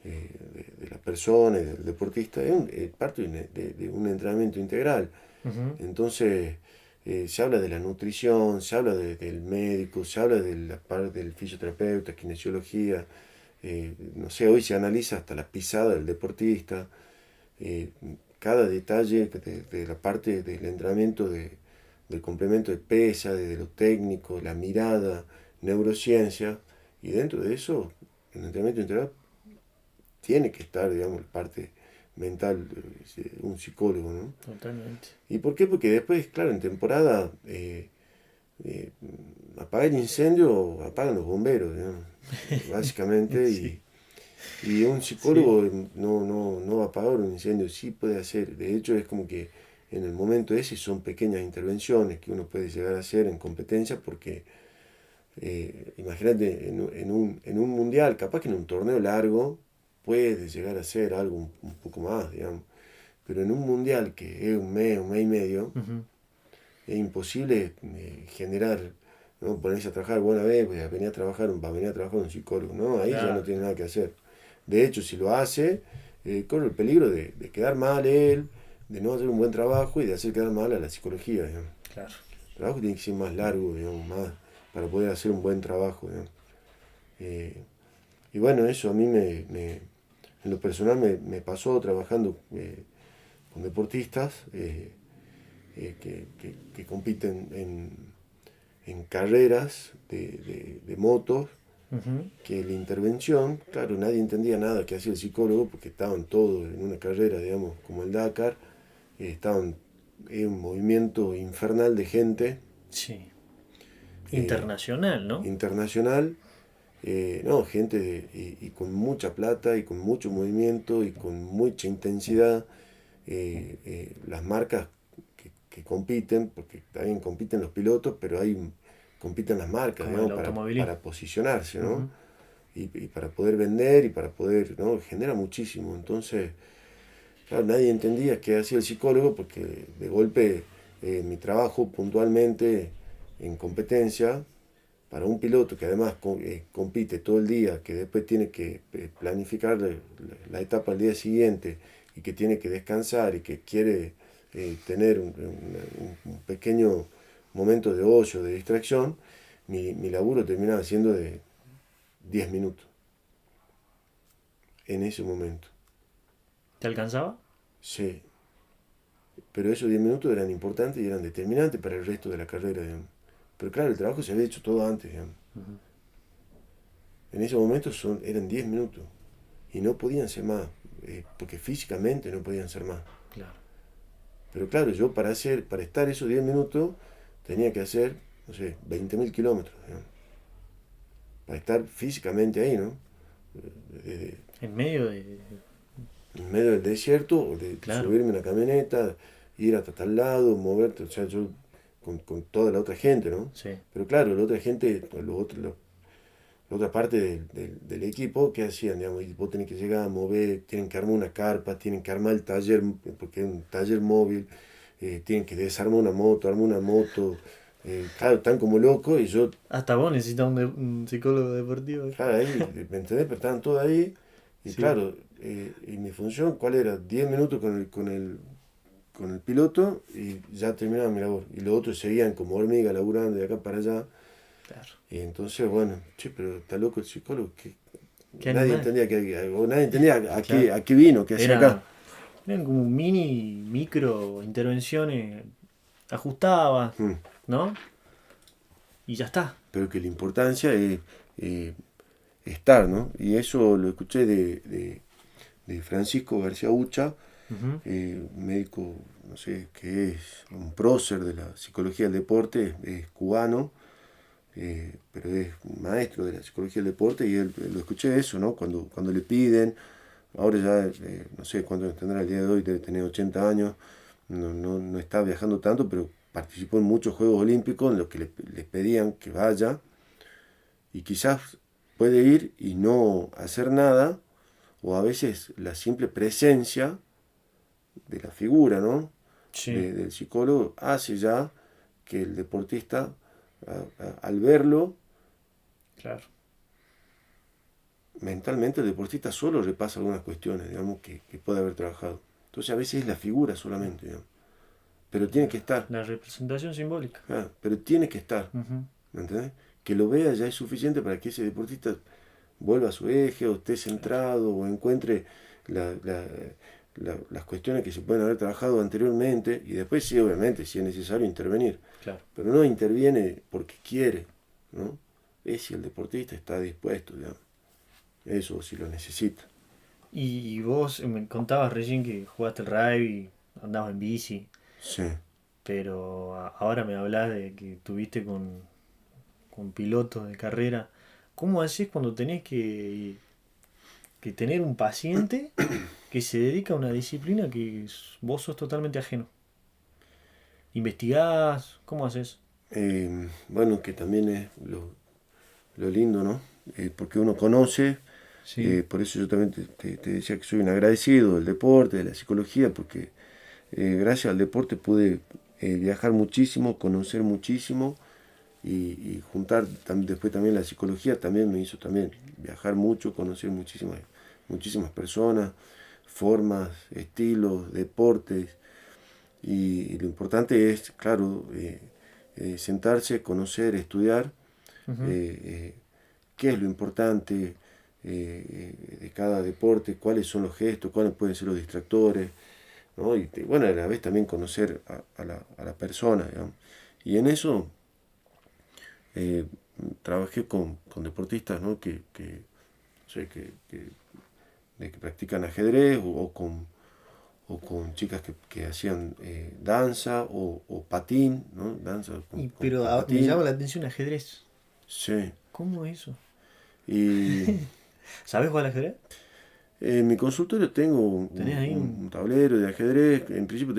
de la persona y del deportista, es parte de un entrenamiento integral. Ujú. Entonces, se habla de la nutrición, se habla del médico, se habla de la parte del fisioterapeuta, kinesiología, no sé, hoy se analiza hasta la pisada del deportista, eh, cada detalle de la parte del entrenamiento del complemento de pesa, de lo técnico, la mirada, neurociencia, y dentro de eso, el entrenamiento integral tiene que estar, digamos, la parte mental de un psicólogo, ¿no? Totalmente. ¿Y por qué? Porque después, claro, en temporada, eh, apagar el incendio, apagan los bomberos, digamos, básicamente, Sí. y un Sí. psicólogo no va a apagar un incendio, sí puede hacer. De hecho, es como que en el momento ese son pequeñas intervenciones que uno puede llegar a hacer en competencia, porque imagínate, en un mundial, capaz que en un torneo largo, puede llegar a ser algo un poco más, digamos. Pero en un mundial que es un mes y medio, Ujú. es imposible generar, ¿no? Ponerse a trabajar, buena vez, pues, va a venir a trabajar un psicólogo, ¿no? Ahí ya no Claro, tiene nada que hacer. De hecho, si lo hace, corre el peligro de quedar mal él, de no hacer un buen trabajo y de hacer quedar mal a la psicología, digamos. claro. El trabajo tiene que ser más largo, digamos, más, para poder hacer un buen trabajo, digamos. Eh, y bueno, eso a mí en lo personal me pasó trabajando con deportistas que compiten en carreras de motos, Ujú. que la intervención, claro, nadie entendía nada que hacía el psicólogo porque estaban todos en una carrera, digamos, como el Dakar, estaban en un movimiento infernal de gente Sí. eh, Internacional, ¿no? internacional, no, gente y con mucha plata y con mucho movimiento y con mucha intensidad. Las marcas que compiten, porque también compiten los pilotos, pero hay compiten las marcas, Como el digamos, automovilismo. para posicionarse, ¿no? Ujú. Y para poder vender y para poder, ¿no? Genera muchísimo. Entonces, claro, nadie entendía qué hacía el psicólogo porque de golpe mi trabajo puntualmente en competencia para un piloto que además compite todo el día, que después tiene que planificar la etapa al día siguiente y que tiene que descansar y que quiere tener un pequeño momento de ocio, de distracción, mi laburo terminaba siendo de 10 minutos en ese momento. ¿Te alcanzaba? Sí, pero esos 10 minutos eran importantes y eran determinantes para el resto de la carrera, digamos. Pero claro, el trabajo se había hecho todo antes, digamos. Ujú. En ese momento eran 10 minutos y no podían ser más, porque físicamente no podían ser más. Claro. Pero claro, yo para estar esos 10 minutos tenía que hacer, no sé, 20.000 kilómetros, digamos, para estar físicamente ahí, ¿no? Desde, En medio de... en medio del desierto, o de Claro, subirme en una camioneta, ir hasta tal lado, moverte, o sea, yo con toda la otra gente, ¿no? sí. Pero claro, la otra gente, la otra parte del equipo, ¿qué hacían? Digamos, y vos tenés que llegar a mover, tienen que armar una carpa, tienen que armar el taller, porque es un taller móvil, tienen que desarmar una moto, armar una moto, claro, están como locos y yo, Hasta vos necesitas un psicólogo deportivo. claro, ahí, ¿me entendés? Pero estaban todos ahí y Sí, claro, y mi función, ¿cuál era? 10 minutos con el piloto y ya terminaba mi labor. Y los otros seguían como hormigas laburando de acá para allá. claro. Y entonces, bueno, che, pero está loco el psicólogo, que Qué nadie animal. entendía o nadie entendía Claro. a qué vino, qué hacía acá. Eran como mini, micro intervenciones. Ajustaba, Mm. ¿no? Y ya está. Pero que la importancia es eh, estar, ¿no? Y eso lo escuché de Francisco García Ucha, Ujú. un médico, no sé, que es un prócer de la psicología del deporte, es cubano, pero es un maestro de la psicología del deporte y él, lo escuché eso, ¿no? Cuando le piden, ahora ya, no sé cuánto tendrá el día de hoy, debe tener 80 años, no está viajando tanto, pero participó en muchos Juegos Olímpicos en los que les pedían que vaya y quizás puede ir y no hacer nada, o a veces la simple presencia de la figura, ¿no? Sí, Del psicólogo hace ya que el deportista, al verlo, claro. mentalmente el deportista solo repasa algunas cuestiones, digamos, que puede haber trabajado. Entonces a veces es la figura solamente, digamos. Pero tiene que estar, La representación simbólica. pero tiene que estar, Ujú. ¿me entendés? Que lo vea ya es suficiente para que ese deportista vuelva a su eje o esté Claro, centrado o encuentre las cuestiones que se pueden haber trabajado anteriormente y después sí, obviamente, si es necesario intervenir. claro. Pero no interviene porque quiere, ¿no? Es si el deportista está dispuesto, digamos. Eso si lo necesita. Y vos me contabas recién que jugaste el rugby, andabas en bici, Sí. pero ahora me hablas de que tuviste con pilotos de carrera. ¿Cómo haces cuando tenés que tener un paciente que se dedica a una disciplina que vos sos totalmente ajeno? ¿Investigás? ¿Cómo haces? Bueno, que también es lo lindo, ¿no? Porque uno conoce, Sí, por eso yo también te decía que soy un agradecido del deporte, de la psicología, porque gracias al deporte pude viajar muchísimo, conocer muchísimo y juntar después también la psicología también me hizo también viajar mucho, conocer muchísimas personas, formas, estilos, deportes y lo importante es, claro, sentarse, conocer, estudiar ujú. eh, qué es lo importante de cada deporte, cuáles son los gestos, cuáles pueden ser los distractores, ¿no? Y bueno, a la vez también conocer a la persona, digamos. Y en eso eh, trabajé con deportistas, ¿no? No sé, que practican ajedrez o con chicas que hacían danza o patín, ¿no? Danza Pero con me llama patín. la atención ajedrez. Sí. ¿Cómo es eso? Y ¿Sabes jugar al ajedrez? en mi consultorio tengo ¿Tenés ahí un...? un tablero de ajedrez. Al principio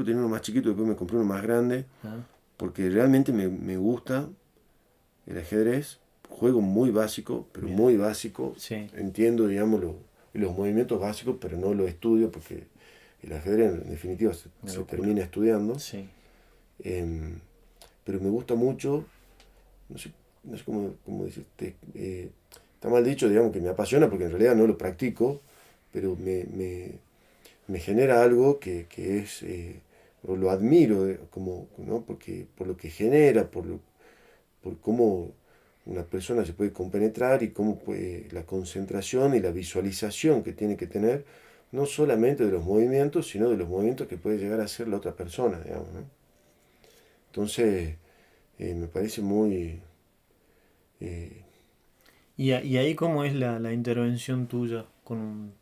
tenía uno más chiquito, después me compré uno más grande, Ah, porque realmente me gusta el ajedrez. Juego muy básico, pero bien. muy básico. Sí, Entiendo, digamos, los movimientos básicos, pero no los estudio porque el ajedrez en definitiva una se locura. termina estudiando. Sí, Em, pero me gusta mucho, no sé, no sé cómo decirte, está mal dicho, digamos que me apasiona porque en realidad no lo practico, pero me genera algo que es, o lo admiro, como, ¿no? Porque, por lo que genera, por cómo una persona se puede compenetrar y cómo puede, la concentración y la visualización que tiene que tener no solamente de los movimientos, sino de los movimientos que puede llegar a hacer la otra persona, digamos, ¿no? Entonces, me parece muy... eh, Y ahí cómo es la intervención tuya con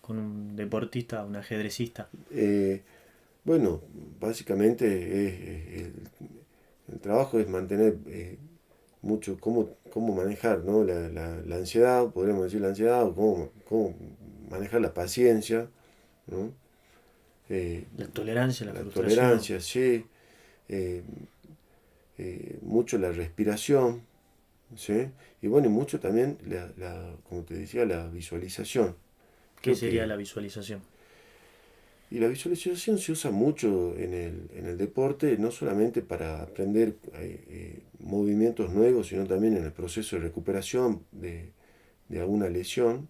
un deportista, un ajedrecista. eh, bueno, básicamente el trabajo es mantener mucho cómo manejar, ¿no? La ansiedad, podríamos decir la ansiedad, o cómo manejar la paciencia, ¿no? Eh, La tolerancia, la la frustración. tolerancia, sí, eh, mucho la respiración, ¿sí? Y bueno, y mucho también, como te decía, la visualización. ¿Qué Creo sería que, la visualización? y la visualización se usa mucho en el deporte, no solamente para aprender movimientos nuevos, sino también en el proceso de recuperación de alguna lesión,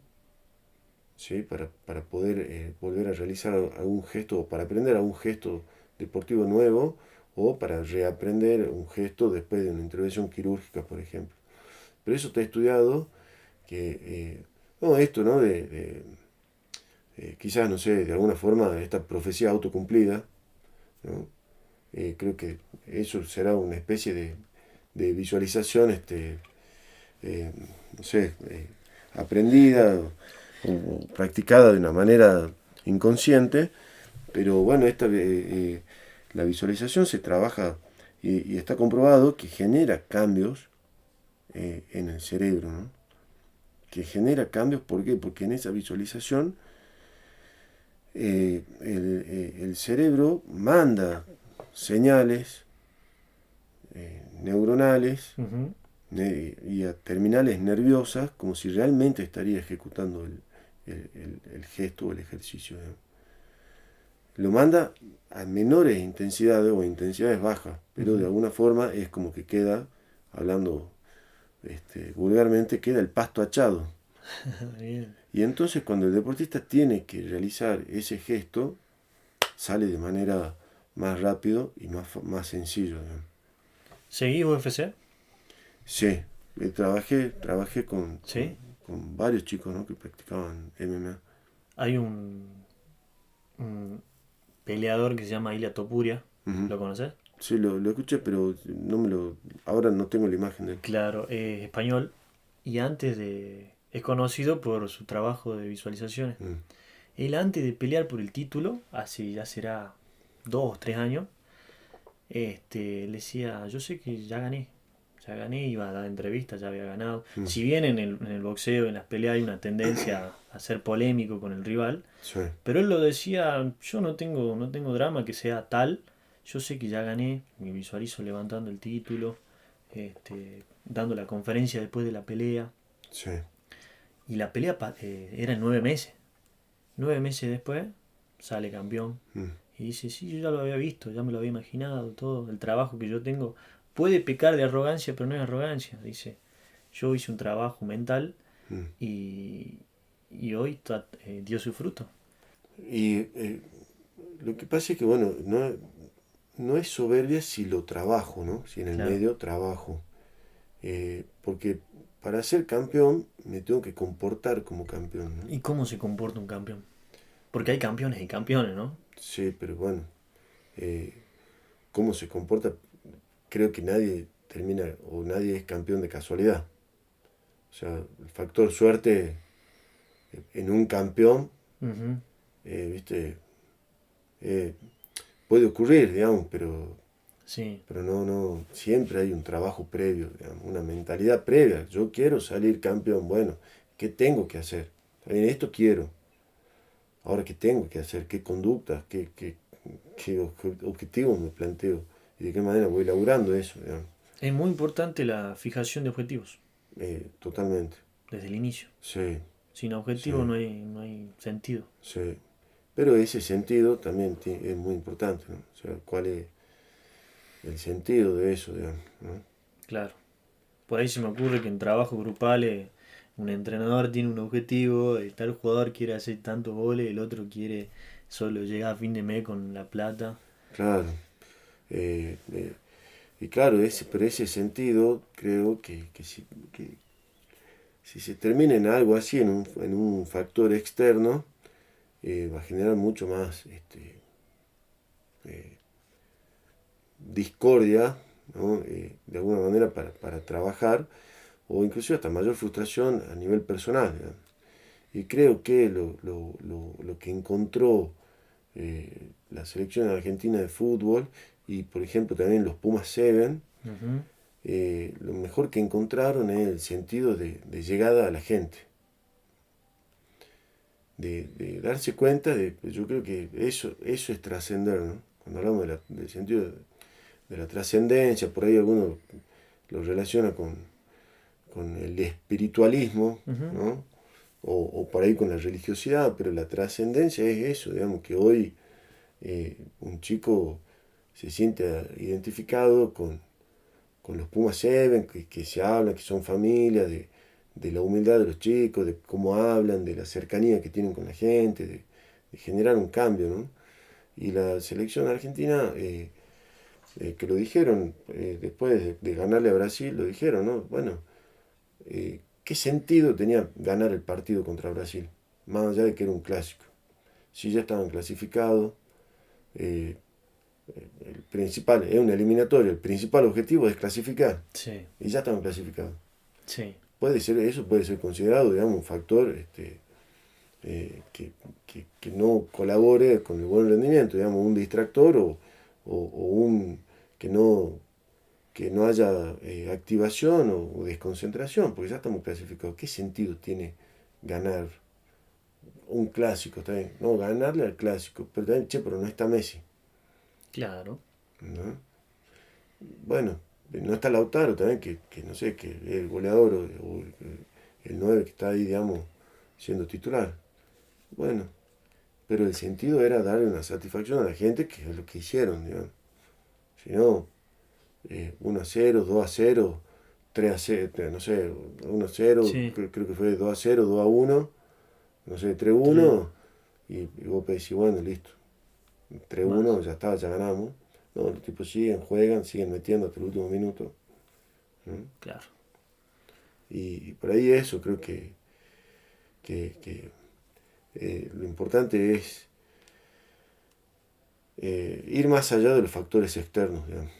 ¿sí? Para poder volver a realizar algún gesto, o para aprender algún gesto deportivo nuevo, o para reaprender un gesto después de una intervención quirúrgica, por ejemplo. Pero eso está estudiado, que, no, esto, ¿no? Quizás, no sé, de alguna forma, esta profecía autocumplida, ¿no? Creo que eso será una especie de visualización, eh, no sé, aprendida o practicada de una manera inconsciente, pero bueno, la visualización se trabaja y está comprobado que genera cambios en el cerebro, ¿no? Que genera cambios, ¿por qué? Porque en esa visualización el cerebro manda señales neuronales Ujú. y a terminales nerviosas como si realmente estaría ejecutando el gesto o el ejercicio, ¿no? Lo manda a menores intensidades o intensidades bajas, pero de Ujú. alguna forma es como que queda, hablando vulgarmente, queda el pasto achado. Bien. Y entonces cuando el deportista tiene que realizar ese gesto, sale de manera más rápido y más sencillo, ¿no? ¿Seguís UFC? Sí, trabajé Sí. con varios chicos, ¿no? Que practicaban MMA. Hay un peleador que se llama Ilia Topuria. Ujú. ¿Lo conoces? Sí, lo escuché, pero ahora no tengo la imagen de él. Claro, es español y es conocido por su trabajo de visualizaciones. Mm, Él antes de pelear por el título, hace ya será 2 o 3 años, le decía, yo sé que ya gané, iba a dar entrevistas, ya había ganado. mm, Si bien en el boxeo, en las peleas hay una tendencia a ser polémico con el rival, sí, pero él lo decía, yo no tengo drama que sea tal, yo sé que ya gané, me visualizo levantando el título, dando la conferencia después de la pelea, sí. y la pelea era en 9 meses. 9 meses después sale campeón. Mm, Y dice, sí, yo ya lo había visto, ya me lo había imaginado, todo, el trabajo que yo tengo. Puede pecar de arrogancia, pero no es arrogancia. Dice, yo hice un trabajo mental mm. y, y hoy dio su fruto. Y lo que pasa es que, bueno, no es soberbia si lo trabajo, ¿no? Si en el Claro. medio trabajo. Porque para ser campeón me tengo que comportar como campeón, ¿no? ¿Y cómo se comporta un campeón? Porque hay campeones y campeones, ¿no? Sí, pero bueno, eh, cómo se comporta, creo que nadie termina o nadie es campeón de casualidad. O sea, el factor suerte en un campeón, Ujú. viste, eh, puede ocurrir, digamos, Sí, pero no, siempre hay un trabajo previo, digamos, una mentalidad previa. Yo quiero salir campeón, bueno, ¿qué tengo que hacer? En esto quiero. Ahora, ¿qué tengo que hacer? ¿Qué conductas? ¿Qué objetivos me planteo? ¿Y de qué manera voy laburando eso, digamos? es muy importante la fijación de objetivos Totalmente. desde el inicio. Sí, Sin sí, objetivos no hay sentido. sí. Pero ese sentido también es muy importante, ¿no? O sea, ¿cuál es el sentido de eso, digamos, ¿no? Claro. Por ahí se me ocurre que en trabajos grupales un entrenador tiene un objetivo, tal jugador quiere hacer tantos goles, el otro quiere solo llegar a fin de mes con la plata. Claro. Eh, eh, y claro, pero ese sentido creo que si se termina en algo así, en un factor externo, va a generar mucho más discordia, ¿no? De alguna manera para trabajar, o inclusive hasta mayor frustración a nivel personal, ¿no? Y creo que lo que encontró la selección argentina de fútbol, y por ejemplo también los Pumas 7, Ujú. lo mejor que encontraron es el sentido de llegada a la gente. De darse cuenta yo creo que eso es trascender, ¿no? Cuando hablamos del sentido de la trascendencia, por ahí algunos lo relaciona con el espiritualismo, Ujú. ¿no? O por ahí con la religiosidad, pero la trascendencia es eso, digamos, que hoy un chico se siente identificado con los Pumas 7, que se habla, que son familia, de la humildad de los chicos, de cómo hablan, de la cercanía que tienen con la gente, de generar un cambio, ¿no? Y la selección argentina, que lo dijeron después de ganarle a Brasil, lo dijeron, ¿no? Bueno, ¿qué sentido tenía ganar el partido contra Brasil? Más allá de que era un clásico. Si ya estaban clasificados, eh, el principal, es un eliminatorio, el principal objetivo es clasificar, Sí, y ya estaban clasificados. sí, Eso puede ser considerado, digamos, un factor que no colabore con el buen rendimiento, digamos, un distractor o un que no haya activación o desconcentración, porque ya estamos clasificados. ¿Qué sentido tiene ganar un clásico? Está bien, no, ganarle al clásico, pero también, che, pero no está Messi, claro. ¿no? Bueno, no está Lautaro también, que no sé, que es el goleador o el 9 que está ahí, digamos, siendo titular. Bueno, pero el sentido era darle una satisfacción a la gente, que es lo que hicieron, digamos. Si no, 1-0, 2-0, 3-0, no sé, 1-0, Sí, creo que fue 2-0, 2-1, no sé, tres 3-1, y vos decís, bueno, listo, más. 3-1, ya está, ya ganamos. No, los tipos siguen, juegan, siguen metiendo hasta el último minuto, ¿no? Claro. Y por ahí eso, creo que lo importante es ir más allá de los factores externos, digamos.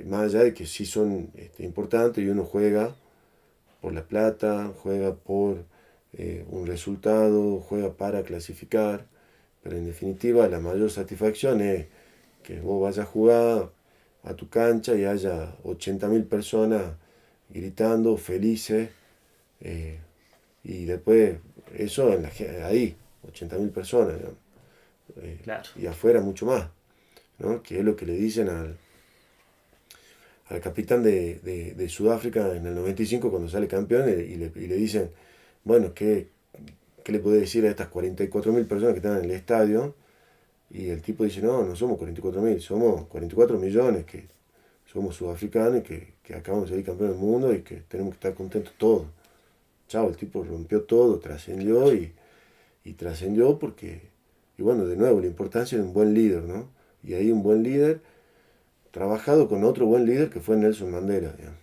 Más allá de que sí son importantes y uno juega por la plata, juega por un resultado, juega para clasificar, pero en definitiva la mayor satisfacción es que vos vayas a jugar a tu cancha y haya 80.000 personas gritando, felices, eh, y después eso ahí, 80.000 personas, ¿no? Claro. Y afuera mucho más, ¿no? Que es lo que le dicen al capitán de Sudáfrica en el 95 cuando sale campeón, y le dicen, bueno, ¿qué le puede decir a estas 44.000 personas que están en el estadio? Y el tipo dice, no, no somos 44.000, somos 44 millones que somos sudafricanos y que acabamos de salir campeón del mundo y que tenemos que estar contentos todos. Chao, el tipo rompió todo, trascendió y trascendió porque, y bueno, de nuevo, la importancia de un buen líder, ¿no? Y ahí un buen líder trabajado con otro buen líder que fue Nelson Mandela, digamos,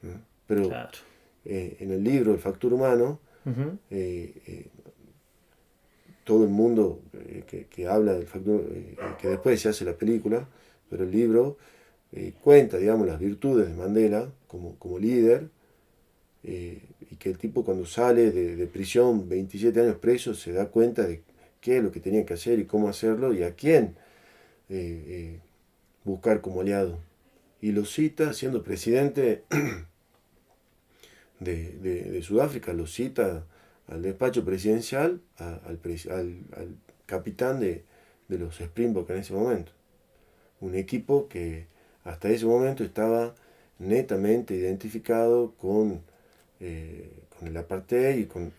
¿no? Pero Claro. en el libro El factor humano, Ujú. eh, todo el mundo que habla del factor, que después se hace la película, pero el libro cuenta, digamos, las virtudes de Mandela como líder, y que el tipo cuando sale de prisión, 27 años preso, se da cuenta de qué es lo que tenía que hacer y cómo hacerlo y a quién buscar como aliado. Y lo cita siendo presidente de Sudáfrica, lo cita al despacho presidencial, al capitán de los Springboks en ese momento. Un equipo que hasta ese momento estaba netamente identificado con el apartheid con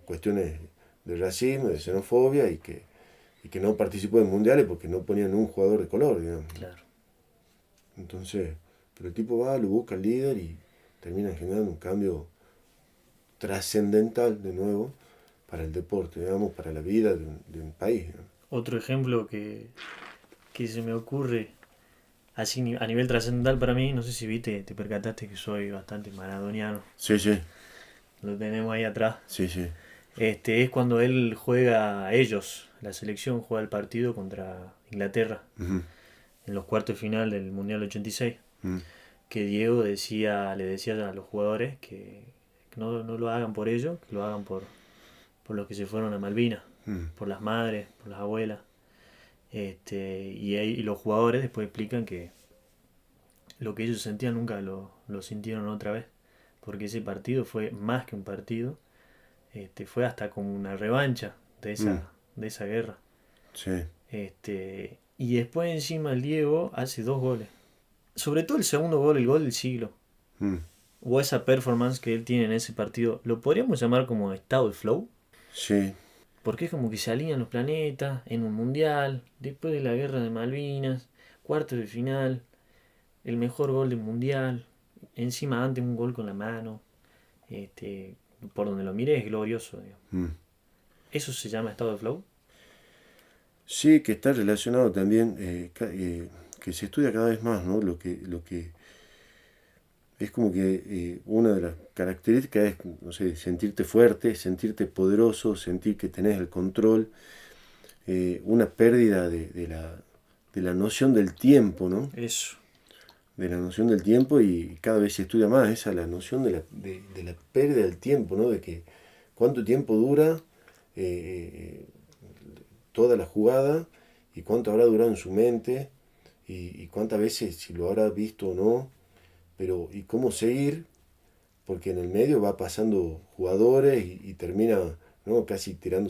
cuestiones de racismo, de xenofobia, y que no participó en mundiales porque no ponían un jugador de color, digamos. Claro. Entonces, pero el tipo va, lo busca al líder y termina generando un cambio trascendental de nuevo para el deporte, digamos, para la vida de un país, ¿no? Otro ejemplo que se me ocurre así a nivel trascendental para mí, no sé si viste, te percataste que soy bastante maradoniano. Sí, sí, Lo tenemos ahí atrás. sí, sí. Es cuando él juega, ellos, la selección juega el partido contra Inglaterra Ujú, en los cuartos de final del Mundial 86. ujú, Que Diego le decía a los jugadores que no lo hagan por ellos, que lo hagan por los que se fueron a Malvinas, ujú, por las madres, por las abuelas. Y los jugadores después explican que lo que ellos sentían nunca lo sintieron otra vez, porque ese partido fue más que un partido, fue hasta como una revancha ujú. de esa guerra. Sí. Y después encima el Diego hace dos goles. Sobre todo el segundo gol, el gol del siglo. Ujú. O esa performance que él tiene en ese partido, lo podríamos llamar como estado de flow, Sí. porque es como que se alinean los planetas en un mundial, después de la guerra de Malvinas, cuartos de final, el mejor gol del mundial, encima antes un gol con la mano, este, por donde lo mire es glorioso, digamos. Ujú. Eso se llama estado de flow. Sí, que está relacionado también, que se estudia cada vez más, ¿no? Lo que es como que una de las características es, no sé, sentirte fuerte, sentirte poderoso, sentir que tenés el control, una pérdida de la noción del tiempo, ¿no? Eso, De la noción del tiempo y cada vez se estudia más esa la noción de la pérdida del tiempo, ¿no? De que cuánto tiempo dura eh, toda la jugada y cuánto habrá durado en su mente y cuántas veces si lo habrá visto o no, pero y cómo seguir, porque en el medio va pasando jugadores y termina, ¿no? Casi tirado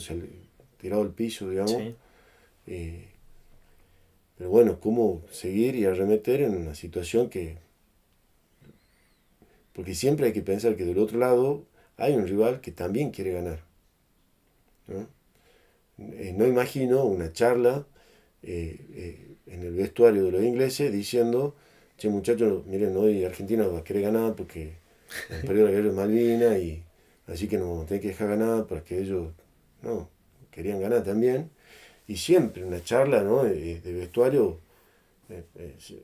al piso, digamos. sí, Eh, pero bueno, cómo seguir y arremeter en una situación que, porque siempre hay que pensar que del otro lado hay un rival que también quiere ganar, ¿no? No imagino una charla en el vestuario de los ingleses diciendo, che muchachos, miren, hoy Argentina va a querer ganar porque han perdido la guerra de Malvinas y así que nos vamos a tener que dejar ganar para que ellos, no, querían ganar también. Y siempre una charla, ¿no? De vestuario eh, eh, se,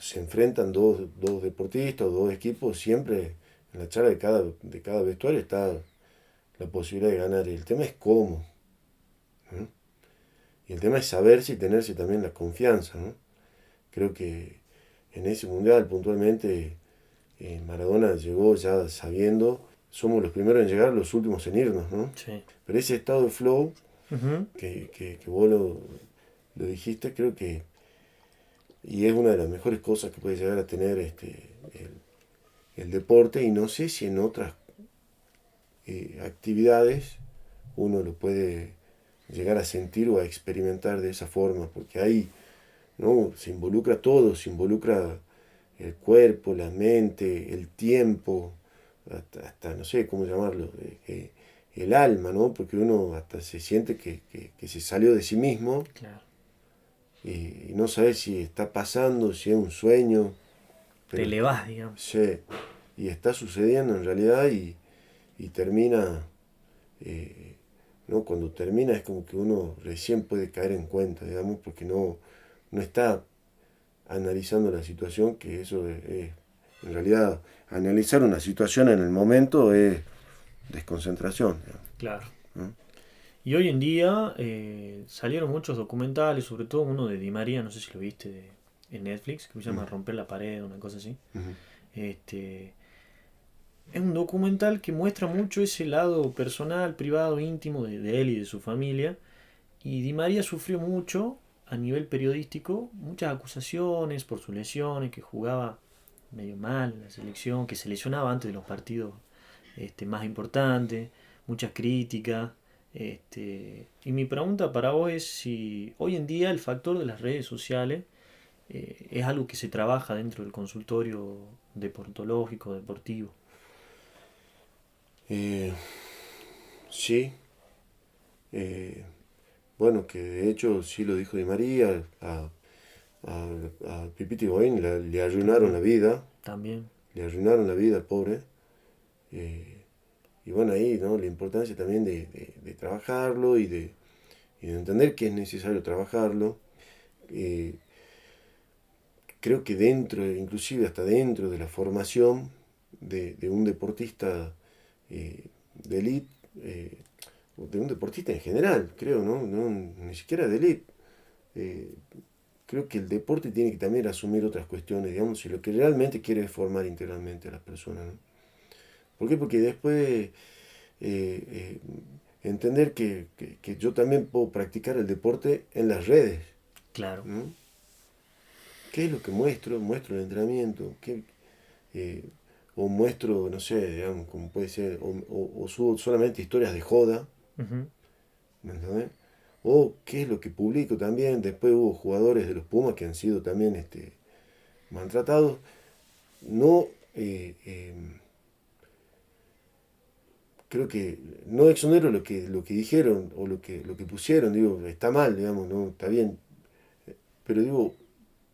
se enfrentan dos deportistas, dos equipos, siempre en la charla de cada vestuario está la posibilidad de ganar. Y el tema es cómo, ¿no? Y el tema es saberse y tenerse también la confianza, ¿no? Creo que en ese mundial puntualmente Maradona llegó ya sabiendo, somos los primeros en llegar, los últimos en irnos, ¿no? sí. Pero ese estado de flow Ujú. que vos lo dijiste, creo que, y es una de las mejores cosas que puede llegar a tener el deporte, y no sé si en otras actividades uno lo puede llegar a sentir o a experimentar de esa forma, porque ahí, ¿no? Se involucra todo, se involucra el cuerpo, la mente, el tiempo, hasta no sé cómo llamarlo, el alma, ¿no? Porque uno hasta se siente que se salió de sí mismo Claro. y no sabe si está pasando, si es un sueño, Te pero elevás, digamos. sí, y está sucediendo en realidad y termina, ¿no? Cuando termina es como que uno recién puede caer en cuenta, digamos, porque no está analizando la situación, que eso es, en realidad, analizar una situación en el momento es desconcentración, Claro. ¿no? Y hoy en día salieron muchos documentales, sobre todo uno de Di María, no sé si lo viste en Netflix, que se llama Romper la pared, una cosa así. Ujú. Este, es un documental que muestra mucho ese lado personal, privado, íntimo de él y de su familia. Y Di María sufrió mucho a nivel periodístico, muchas acusaciones por sus lesiones, que jugaba medio mal en la selección, que se lesionaba antes de los partidos más importantes, muchas críticas. Y mi pregunta para vos es si hoy en día el factor de las redes sociales es algo que se trabaja dentro del consultorio deportológico, deportivo. Eh, sí, eh, bueno, que de hecho sí lo dijo Di María, a Pipiti Goín le arruinaron la También, vida, también, le arruinaron la vida al pobre. eh, y bueno, ahí, ¿no? La importancia también de trabajarlo y de entender que es necesario trabajarlo. Eh, Creo que dentro, inclusive hasta dentro de la formación de un deportista de élite, de un deportista en general, creo, ¿no? Ni siquiera de élite. Creo que el deporte tiene que también asumir otras cuestiones, digamos, si lo que realmente quiere es formar integralmente a las personas, ¿no? ¿Por qué? Porque después eh, entender que yo también puedo practicar el deporte en las redes, Claro. ¿no? ¿Qué es lo que muestro? Muestro el entrenamiento, eh, o muestro, no sé, digamos, como puede ser, o subo solamente historias de joda, Ujú. ¿me entendés? O qué es lo que publico también. Después hubo jugadores de los Pumas que han sido también maltratados. No, creo que no exonero lo que dijeron o lo que pusieron, digo, está mal, digamos, no, está bien. Pero digo,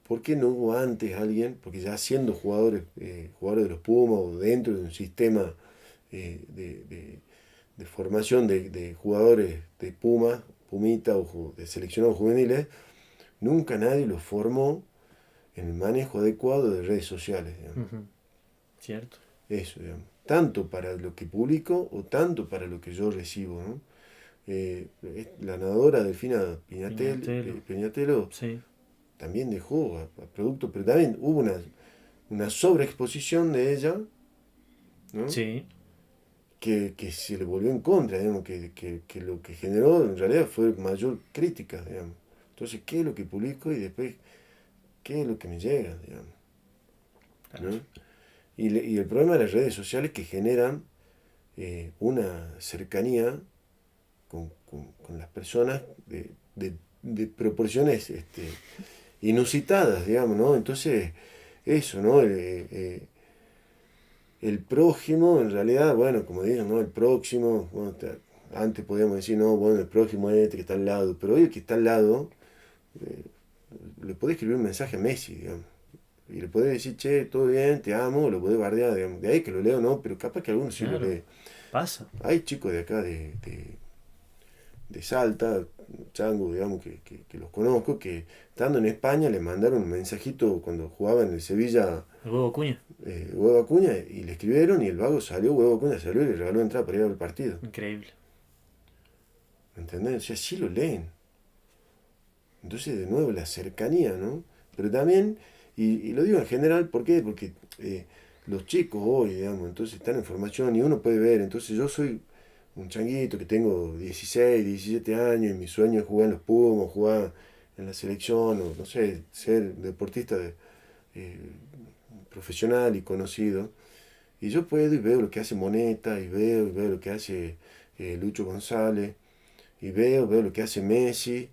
¿por qué no hubo antes alguien? Porque ya siendo jugadores de los Pumas o dentro de un sistema de formación de jugadores de Pumas, Pumita o de seleccionados juveniles, nunca nadie los formó en el manejo adecuado de redes sociales, digamos. Ujú. Cierto. Eso, digamos. Tanto para lo que publico o tanto para lo que yo recibo, ¿no? La nadadora Delfina Piñatelo. Peñatelo Sí. también dejó a producto, pero también hubo una sobreexposición de ella, ¿no? Sí. Que se le volvió en contra, digamos, que lo que generó en realidad fue mayor crítica, digamos. Entonces, ¿qué es lo que publico y después qué es lo que me llega, digamos? Claro. ¿No? Y el problema de las redes sociales que generan una cercanía con las personas de proporciones inusitadas, digamos, ¿no? Entonces, eso, ¿no? El prójimo, en realidad, bueno, como digo, ¿no? El próximo, bueno, antes podíamos decir, no, bueno, el prójimo es este que está al lado, pero hoy el que está al lado, eh, le podés escribir un mensaje a Messi, digamos. Y le podés decir, che, todo bien, te amo, lo podés bardear, digamos. De ahí que lo leo, no, pero capaz que alguno sí lo Claro. lee. Pasa. Hay chicos de acá de Salta, Chango, digamos, que los conozco, que estando en España le mandaron un mensajito cuando jugaba en el Sevilla, El huevo Cuña. Huevo Acuña, y le escribieron y el vago salió, Huevo Acuña salió y le regaló entrada para ir al partido. Increíble. ¿Me entendés? O sea, sí lo leen. Entonces, de nuevo, la cercanía, ¿no? Pero también, y lo digo en general, ¿por qué? Porque los chicos hoy, digamos, entonces están en formación y uno puede ver, entonces yo soy un changuito que tengo 16, 17 años y mi sueño es jugar en los Pumas, jugar en la selección, o no sé, ser deportista eh, profesional y conocido. Y yo puedo y veo lo que hace Moneta, y veo lo que hace Lucho González, y veo lo que hace Messi,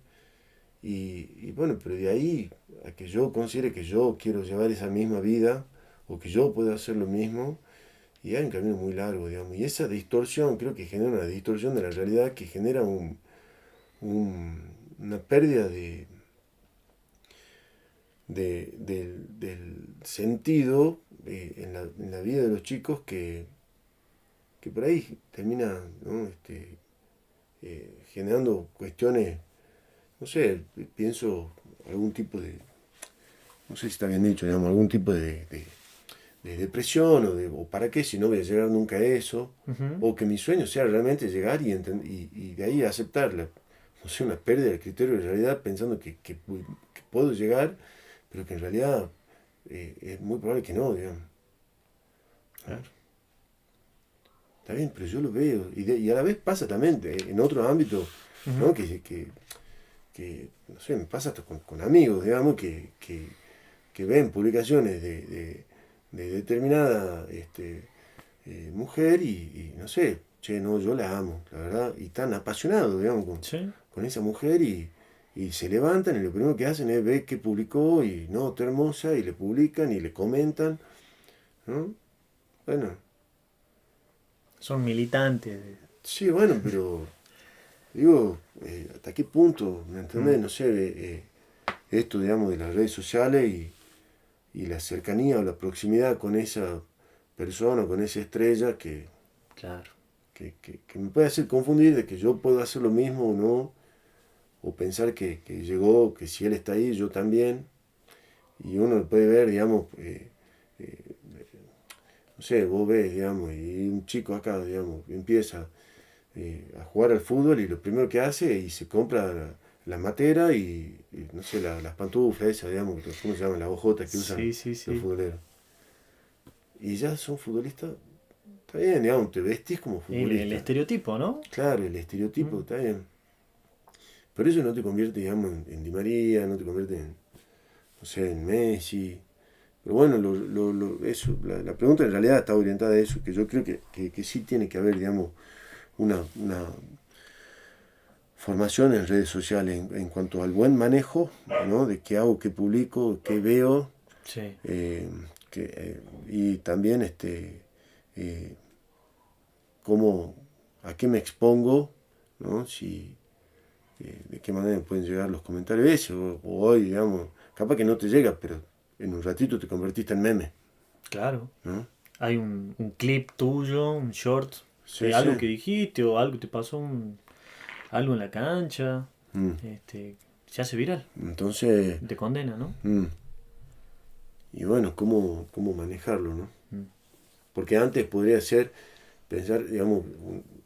y bueno, pero de ahí a que yo considere que yo quiero llevar esa misma vida, o que yo puedo hacer lo mismo, y hay un camino muy largo, digamos. Y esa distorsión creo que genera una distorsión de la realidad que genera una pérdida del sentido en la vida de los chicos que por ahí termina, ¿no? Generando cuestiones, no sé, pienso algún tipo no sé si está bien dicho, digamos, algún tipo de depresión o para qué si no voy a llegar nunca a eso, Ujú. o que mi sueño sea realmente llegar y de ahí aceptarla, no sé, una pérdida del criterio de realidad pensando que puedo llegar, pero que en realidad es muy probable que no, digamos. Claro. Está bien, pero yo lo veo, y a la vez pasa también en otros ámbitos, Ujú. ¿no? Que, no sé, me pasa hasta con amigos, digamos, que ven publicaciones de determinada mujer y no sé, che, no, yo la amo, la verdad, y tan apasionado, digamos, Sí. con esa mujer y se levantan y lo primero que hacen es ver qué publicó y no, está hermosa y le publican y le comentan, ¿no? Bueno, Son militantes. sí, bueno, pero digo, ¿hasta qué punto, me entendés? Mm. No sé, esto, digamos, de las redes sociales y la cercanía o la proximidad con esa persona, con esa estrella Claro. que me puede hacer confundir de que yo puedo hacer lo mismo o no, o pensar que llegó, que si él está ahí, yo también, y uno lo puede ver, digamos, no sé, vos ves, digamos, y un chico acá, digamos, empieza a jugar al fútbol y lo primero que hace y se compra la matera y no sé, las pantuflas esas, digamos, ¿cómo se llaman? Las ojotas que usan Sí, sí, los sí. futboleros. Y ya son futbolistas, está bien, digamos, te vestís como El futbolista. estereotipo, ¿no? Claro, el estereotipo, Mm. está bien. Pero eso no te convierte, digamos, en Di María, no te convierte en, no sé, en Messi. Pero bueno, eso, la pregunta en realidad está orientada a eso, que yo creo que sí tiene que haber, digamos, una formación en redes sociales en cuanto al buen manejo, ¿no? De qué hago, qué publico, qué veo, Sí. eh, y también eh, cómo, a qué me expongo, ¿no? Si, de qué manera me pueden llegar los comentarios ese, o hoy, digamos, capaz que no te llega, pero en un ratito te convertiste en meme, Claro. ¿no? Hay un clip tuyo, un short, Sí, de sí. algo que dijiste o algo que te pasó, algo en la cancha, Mm. se hace viral. Entonces, Te condena, ¿no? mm, y bueno, cómo manejarlo, ¿no? Mm. Porque antes podría ser, pensar, digamos,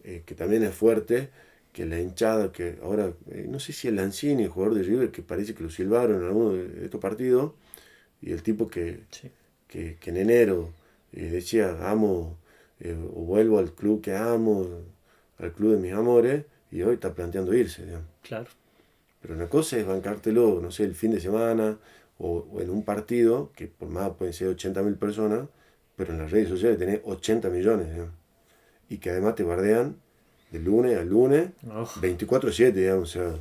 que también es fuerte, que la hinchada, que ahora, no sé si el Lanzini, el jugador de River, que parece que lo silbaron en alguno de estos partidos, y el tipo Sí. que en enero decía, amo, o vuelvo al club que amo, al club de mis amores, y hoy está planteando irse, digamos. Claro. Pero una cosa es bancártelo, no sé, el fin de semana o en un partido, que por más pueden ser 80.000 personas, pero en las redes sociales tenés 80 millones, digamos. Y que además te bardean de lunes a lunes, Uf, 24/7, digamos, o sea,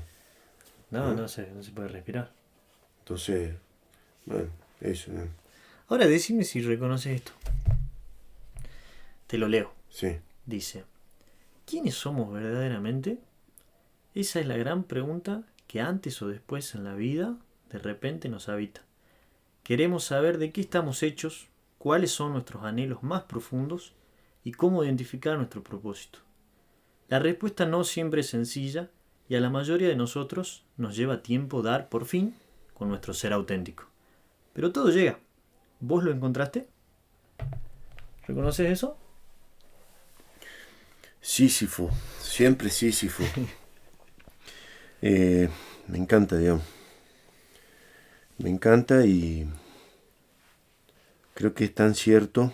no, ¿no? no se puede respirar. Entonces, bueno, eso, ¿no? Ahora decime si reconoces esto. Te lo leo. Sí. Dice, ¿quiénes somos verdaderamente? Esa es la gran pregunta que antes o después en la vida de repente nos habita. Queremos saber de qué estamos hechos, cuáles son nuestros anhelos más profundos y cómo identificar nuestro propósito. La respuesta no siempre es sencilla y a la mayoría de nosotros nos lleva tiempo dar por fin con nuestro ser auténtico. Pero todo llega. ¿Vos lo encontraste? ¿Reconoces eso? Sísifo, siempre Sísifo. Eh, me encanta, digamos. Me encanta y creo que es tan cierto.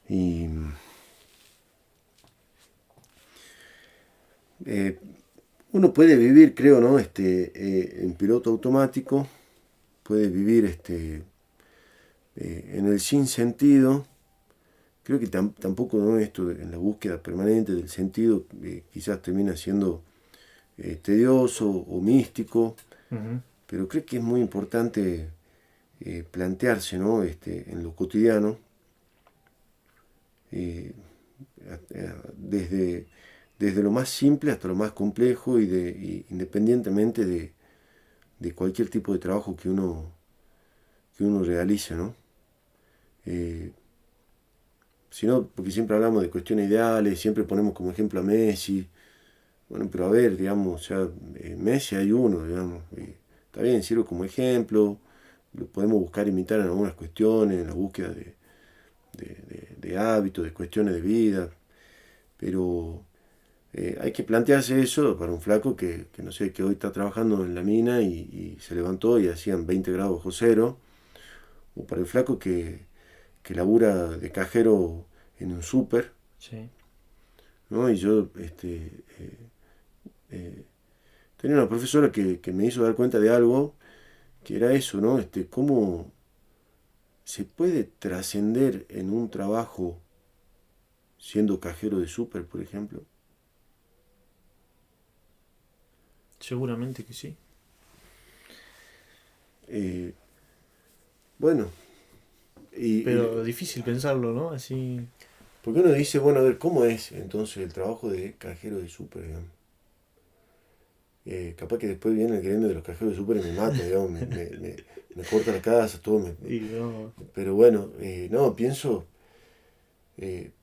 Y eh, uno puede vivir, creo, ¿no? En piloto automático, puede vivir en el sinsentido. Creo que tampoco, ¿no? Esto en la búsqueda permanente del sentido quizás termina siendo tedioso o místico, Ujú. pero creo que es muy importante plantearse, ¿no? En lo cotidiano, eh, desde, desde lo más simple hasta lo más complejo y independientemente de cualquier tipo de trabajo que uno realice, ¿no? Eh, Sino porque siempre hablamos de cuestiones ideales, siempre ponemos como ejemplo a Messi. Bueno, pero a ver, digamos, o sea, Messi hay uno, digamos. Está bien, sirve como ejemplo, lo podemos buscar imitar en algunas cuestiones, en la búsqueda de hábitos, de cuestiones de vida, pero hay que plantearse eso para un flaco que no sé, que hoy está trabajando en la mina y se levantó y hacían 20 grados bajo cero, o para el flaco que labura de cajero en un súper, Sí. ¿no? Y yo eh, tenía una profesora que me hizo dar cuenta de algo, que era eso, ¿no? Cómo se puede trascender en un trabajo siendo cajero de súper, por ejemplo. Seguramente que sí. Eh, bueno, Pero difícil pensarlo, ¿no? Así. porque uno dice, bueno, a ver, ¿cómo es entonces el trabajo de cajero de súper, digamos? Capaz que después viene el gremio de los cajeros de súper y me mata, digamos, me corta la casa, todo. Y no. Pero bueno, no, pienso,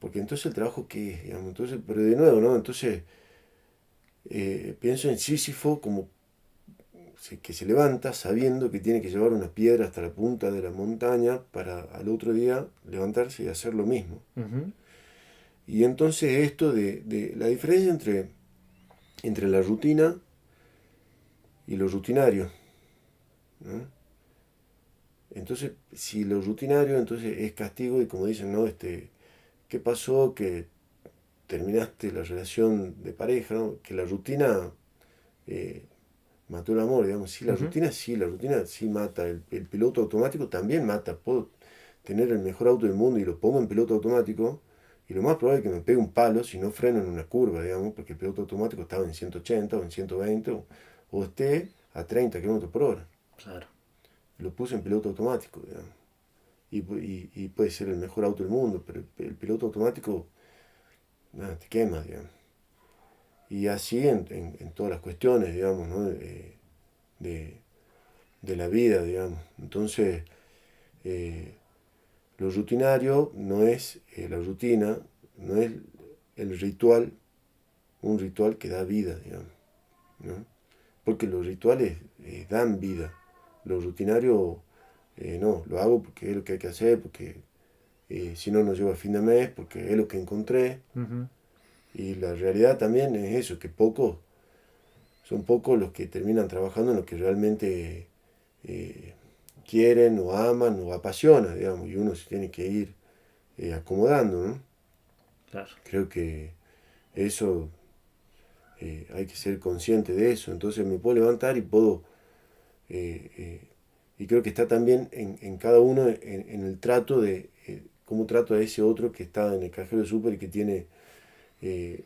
porque entonces el trabajo qué es, digamos, entonces, pero de nuevo, ¿no? Entonces, pienso en Sísifo como que se levanta sabiendo que tiene que llevar una piedra hasta la punta de la montaña para al otro día levantarse y hacer lo mismo. Ujú. Y entonces esto de la diferencia entre la rutina y lo rutinario, ¿no? Entonces, si lo rutinario entonces es castigo y como dicen, ¿no? ¿Qué pasó? Que terminaste la relación de pareja, ¿no? Que la rutina eh, mató el amor, digamos. Ujú. Sí, la rutina sí mata. El piloto automático también mata. Puedo tener el mejor auto del mundo y lo pongo en piloto automático y lo más probable es que me pegue un palo si no freno en una curva, digamos, porque el piloto automático estaba en 180 o en 120 o esté a 30 kilómetros por hora. Claro. Lo puse en piloto automático, digamos. Y puede ser el mejor auto del mundo, pero el piloto automático nada, te quema, digamos. Y así en todas las cuestiones, digamos, ¿no? de, de la vida, digamos. Entonces, eh, lo rutinario no es la rutina, no es el ritual, un ritual que da vida, digamos, ¿no? Porque los rituales dan vida. Lo rutinario no, lo hago porque es lo que hay que hacer, porque si no, no llego a fin de mes, porque es lo que encontré. Ujú. Y la realidad también es eso, que son pocos los que terminan trabajando en lo que realmente eh, quieren o aman o apasionan, digamos, y uno se tiene que ir acomodando, ¿no? Claro. Creo que eso hay que ser consciente de eso, entonces me puedo levantar y puedo, eh, eh, y creo que está también en cada uno en el trato de cómo trato a ese otro que está en el cajero de súper y que tiene eh,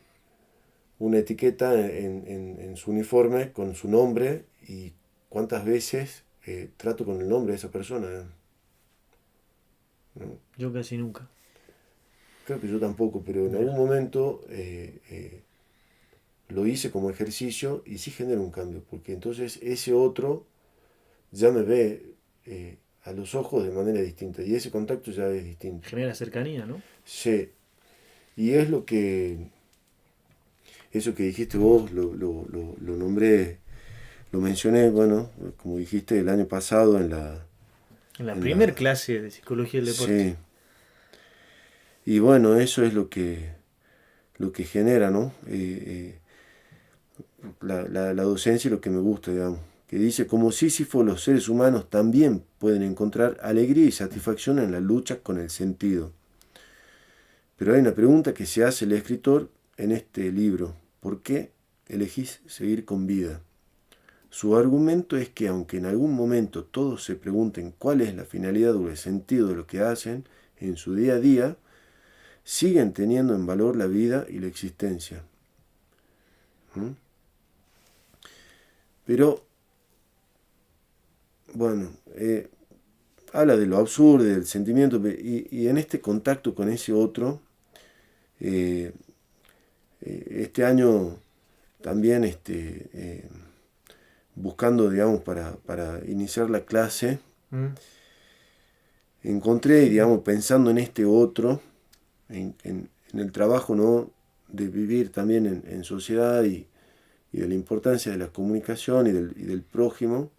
una etiqueta en su uniforme con su nombre y cuántas veces trato con el nombre de esa persona, ¿no? Yo casi nunca. Creo que yo tampoco, pero en algún Mira. momento lo hice como ejercicio y sí genera un cambio, porque entonces ese otro ya me ve a los ojos de manera distinta y ese contacto ya es distinto. Genera cercanía, ¿no? Sí, y es eso que dijiste vos, lo nombré, lo mencioné, bueno, como dijiste el año pasado En la en primer la, clase de psicología del deporte. sí, y bueno, eso es lo que genera, ¿no? La docencia y lo que me gusta, digamos, que dice, como Sísifo, los seres humanos también pueden encontrar alegría y satisfacción en la lucha con el sentido. Pero hay una pregunta que se hace el escritor en este libro. ¿Por qué elegís seguir con vida? Su argumento es que aunque en algún momento todos se pregunten cuál es la finalidad o el sentido de lo que hacen en su día a día, siguen teniendo en valor la vida y la existencia. ¿Mm? Pero, bueno, habla de lo absurdo, del sentimiento, y en este contacto con ese otro, eh, este año también buscando, digamos, para iniciar la clase, Mm. encontré, digamos, pensando en este otro, en el trabajo, ¿no? De vivir también en sociedad y de la importancia de la comunicación y del prójimo.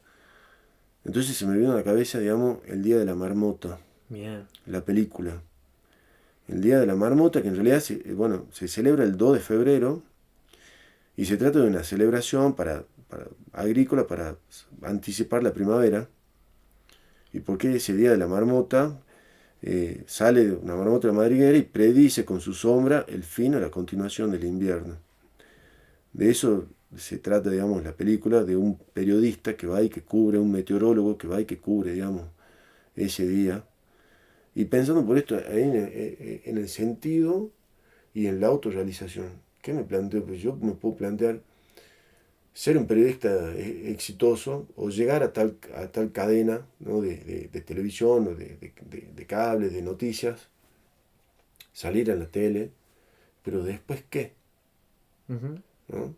Entonces se me vino a la cabeza, digamos, el Día de la Marmota, Bien. la película. El Día de la Marmota, que en realidad bueno, se celebra el 2 de febrero y se trata de una celebración agrícola para anticipar la primavera. ¿Y por qué ese Día de la Marmota? Sale una marmota de la madriguera y predice con su sombra el fin o la continuación del invierno. De eso se trata, digamos, la película, de un periodista que va y que cubre, un meteorólogo que va y que cubre, digamos, ese día. Y pensando por esto ahí en el sentido y en la autorrealización. ¿Qué me planteo? Pues yo me puedo plantear ser un periodista exitoso o llegar a tal cadena, ¿no? de televisión o de cable, de noticias, salir en la tele, pero después qué, Ujú. ¿no?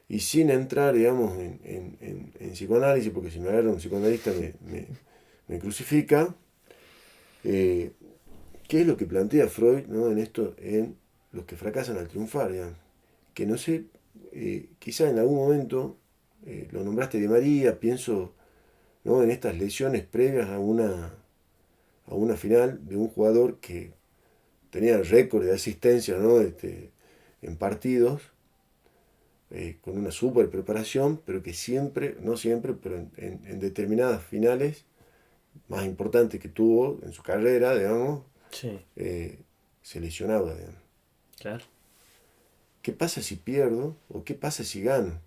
Y sin entrar, digamos, en psicoanálisis, porque si me agarra un psicoanalista me crucifica, eh, ¿qué es lo que plantea Freud, ¿no? En esto, en los que fracasan al triunfar, digamos? Que no sé, quizá en algún momento, lo nombraste de María, pienso, ¿no? En estas lesiones previas a una final de un jugador que tenía el récord de asistencia, ¿no? En partidos, con una super preparación, pero que siempre, no siempre, pero en determinadas finales más importantes que tuvo en su carrera, digamos, Sí, se lesionaba, digamos. claro. ¿Qué pasa si pierdo o qué pasa si gano?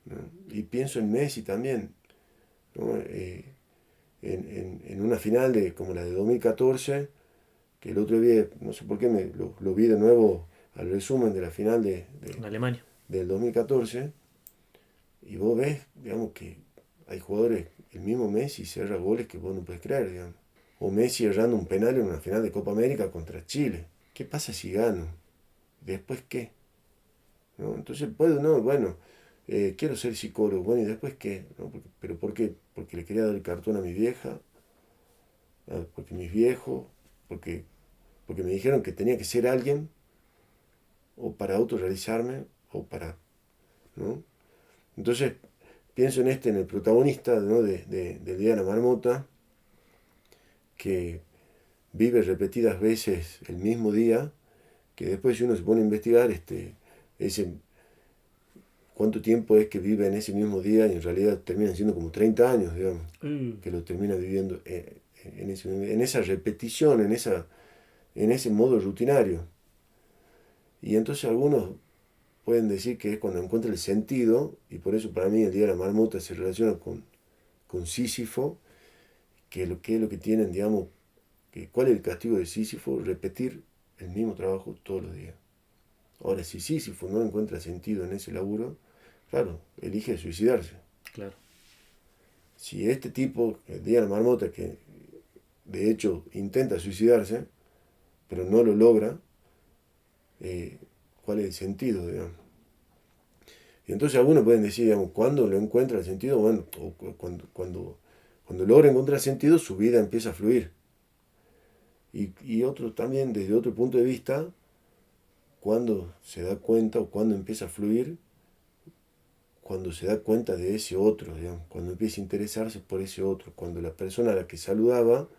¿No? Y pienso en Messi también, ¿no? En una final como la de 2014, que el otro día, no sé por qué, lo vi de nuevo al resumen de la final En Alemania. del 2014, y vos ves, digamos, que hay jugadores, el mismo Messi cierra goles que vos no puedes creer, digamos. O Messi errando un penal en una final de Copa América contra Chile. ¿Qué pasa si gano? ¿Después qué? ¿No? Entonces puedo, no, bueno, quiero ser psicólogo, bueno, ¿y después qué? ¿No? ¿Pero por qué? Porque le quería dar el cartón a mi vieja, porque mis viejos, porque, porque me dijeron que tenía que ser alguien, o para autorrealizarme, o para, ¿no? Entonces, pienso en el protagonista, ¿no? del Día de la Marmota, que vive repetidas veces el mismo día, que después si uno se pone a investigar, ese, cuánto tiempo es que vive en ese mismo día, y en realidad terminan siendo como 30 años, digamos, que lo termina viviendo en esa repetición, en ese modo rutinario. Y entonces algunos pueden decir que es cuando encuentra el sentido, y por eso para mí el Día de la Marmota se relaciona con Sísifo, que es lo que tienen, digamos, ¿cuál es el castigo de Sísifo? Repetir el mismo trabajo todos los días. Ahora, si Sísifo no encuentra sentido en ese laburo, claro, elige suicidarse. Claro. Si este tipo, el Día de la Marmota, que de hecho intenta suicidarse, pero no lo logra, ¿cuál es el sentido, digamos? Y entonces algunos pueden decir, digamos, ¿cuándo lo encuentra el sentido? Bueno, cuando logra encontrar sentido, su vida empieza a fluir. Y otros también, desde otro punto de vista, cuando se da cuenta o cuando empieza a fluir, cuando se da cuenta de ese otro, digamos, cuando empieza a interesarse por ese otro, cuando la persona a la que saludaba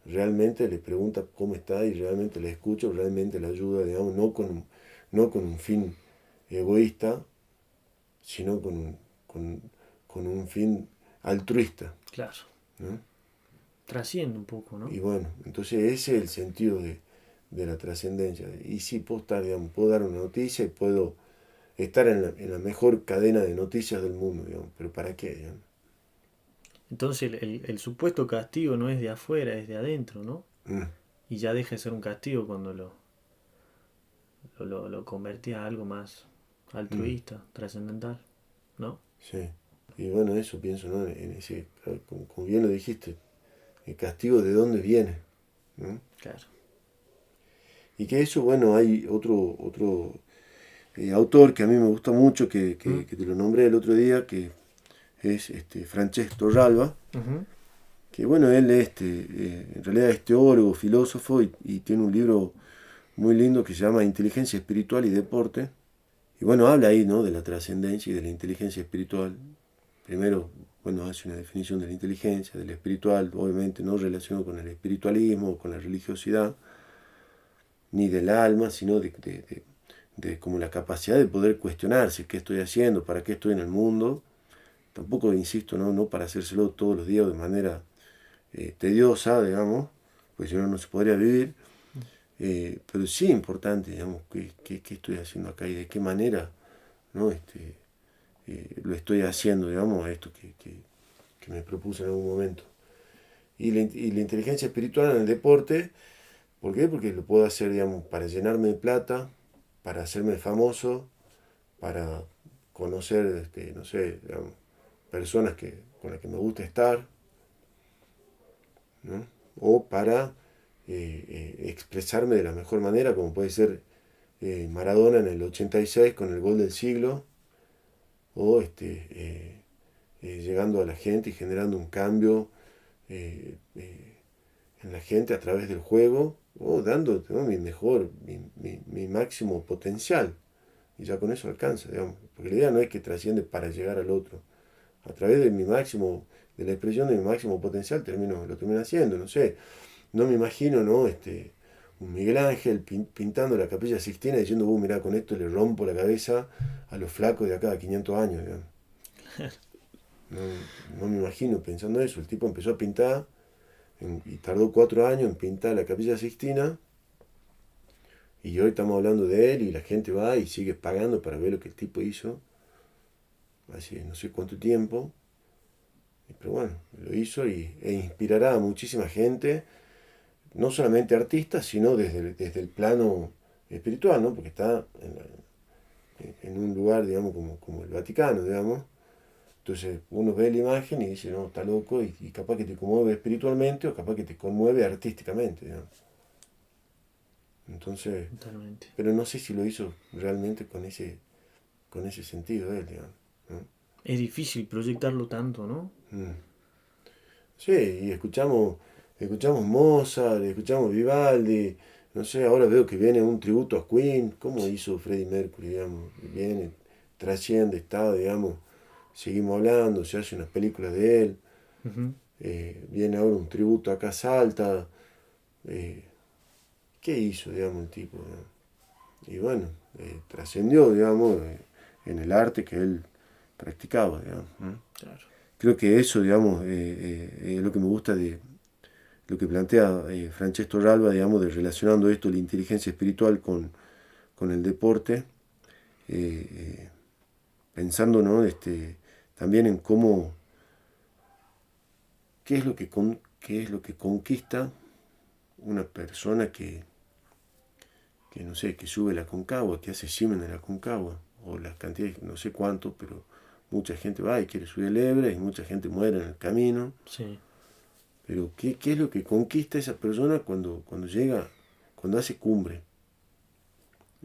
realmente le pregunta cómo está y realmente le escucha, realmente le ayuda, digamos, no con un fin egoísta, sino con un fin altruista, Claro. ¿no? Trasciende un poco, ¿no? Y bueno, entonces ese es el sentido de la trascendencia. Y sí, puedo estar, digamos, puedo dar una noticia y puedo estar en la mejor cadena de noticias del mundo, digamos, pero ¿para qué, digamos? Entonces el supuesto castigo no es de afuera, es de adentro, ¿no? Mm, Y ya deja de ser un castigo cuando lo convertís a algo más mm, altruista, trascendental, ¿no? sí. Y bueno, eso pienso, ¿no? En ese, como bien lo dijiste, el castigo de dónde viene, ¿no? Claro. Y que eso, bueno, hay otro autor que a mí me gusta mucho, ¿Mm? que te lo nombré el otro día, que es Francesco Ralba, Ujú. que bueno, él en realidad es teólogo, filósofo, y tiene un libro muy lindo que se llama Inteligencia Espiritual y Deporte. Y bueno, habla ahí, ¿no? De la trascendencia y de la inteligencia espiritual. Primero, bueno, hace una definición de la inteligencia, del espiritual, obviamente no relacionado con el espiritualismo, con la religiosidad, ni del alma, sino de como la capacidad de poder cuestionarse qué estoy haciendo, para qué estoy en el mundo. Tampoco, insisto, no para hacérselo todos los días de manera tediosa, digamos, pues si no, no se podría vivir. Pero sí es importante, digamos, qué estoy haciendo acá y de qué manera, ¿no? Lo estoy haciendo, digamos, a esto que me propuse en algún momento. Y la inteligencia espiritual en el deporte, ¿por qué? Porque lo puedo hacer, digamos, para llenarme de plata, para hacerme famoso, para conocer, no sé, digamos, personas con las que me gusta estar, ¿no? O para expresarme de la mejor manera, como puede ser Maradona en el 86 con el gol del siglo, o llegando a la gente y generando un cambio en la gente a través del juego, o dando, ¿no? Mi máximo potencial. Y ya con eso alcanza, digamos. Porque la idea no es que trasciende para llegar al otro. A través de de la expresión de mi máximo potencial lo termino haciendo, no sé. No me imagino, ¿no? un Miguel Ángel pintando la Capilla Sixtina diciendo, mirá, con esto le rompo la cabeza a los flacos de acá a 500 años. Digamos. No, no me imagino pensando eso. El tipo empezó a pintar y tardó 4 años en pintar la Capilla Sixtina. Y hoy estamos hablando de él y la gente va y sigue pagando para ver lo que el tipo hizo hace no sé cuánto tiempo. Pero bueno, lo hizo e inspirará a muchísima gente, no solamente artistas, sino desde el plano espiritual, ¿no? Porque está en un lugar, digamos, como el Vaticano, digamos. Entonces uno ve la imagen y dice, no, está loco, y capaz que te conmueve espiritualmente o capaz que te conmueve artísticamente, digamos. Entonces, Totalmente. pero no sé si lo hizo realmente con ese sentido él, digamos, ¿no? Es difícil proyectarlo tanto, ¿no? Sí, y escuchamos Mozart, escuchamos Vivaldi, no sé, ahora veo que viene un tributo a Queen, ¿cómo hizo Freddie Mercury, digamos? Viene, trasciende, está, digamos, seguimos hablando, se hace unas películas de él, Ujú. viene ahora un tributo acá a Salta, ¿qué hizo, digamos, el tipo, ¿no? Y bueno, trascendió, digamos, en el arte que él practicaba, digamos, ¿no? Claro. Creo que eso, digamos, es lo que me gusta de lo que plantea Francesco Ralba, digamos, de relacionando esto, la inteligencia espiritual con el deporte, eh, eh, pensando, ¿no? También en qué es lo que conquista una persona que no sé, que sube la Concagua, que hace Siemens de la Concagua, o las cantidades, no sé cuánto, pero mucha gente va y quiere subir el Everest y mucha gente muere en el camino. Sí. Pero ¿qué es lo que conquista esa persona cuando llega, cuando hace cumbre?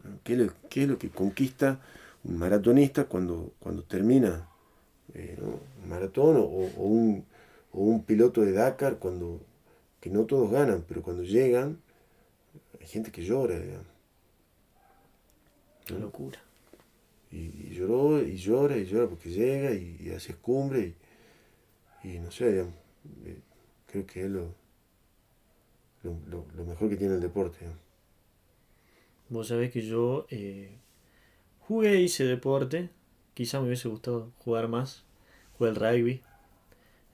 ¿No? ¿Qué es lo que conquista un maratonista cuando termina, ¿no? un maratón o un piloto de Dakar que no todos ganan, pero cuando llegan hay gente que llora, digamos, Una ¿no? locura. Y lloró y llora y llora porque llega y hace cumbre y no sé, digamos, eh, creo que es lo mejor que tiene el deporte, digamos. Vos sabés que yo jugué, hice deporte. Quizá me hubiese gustado jugar más. Jugué al rugby.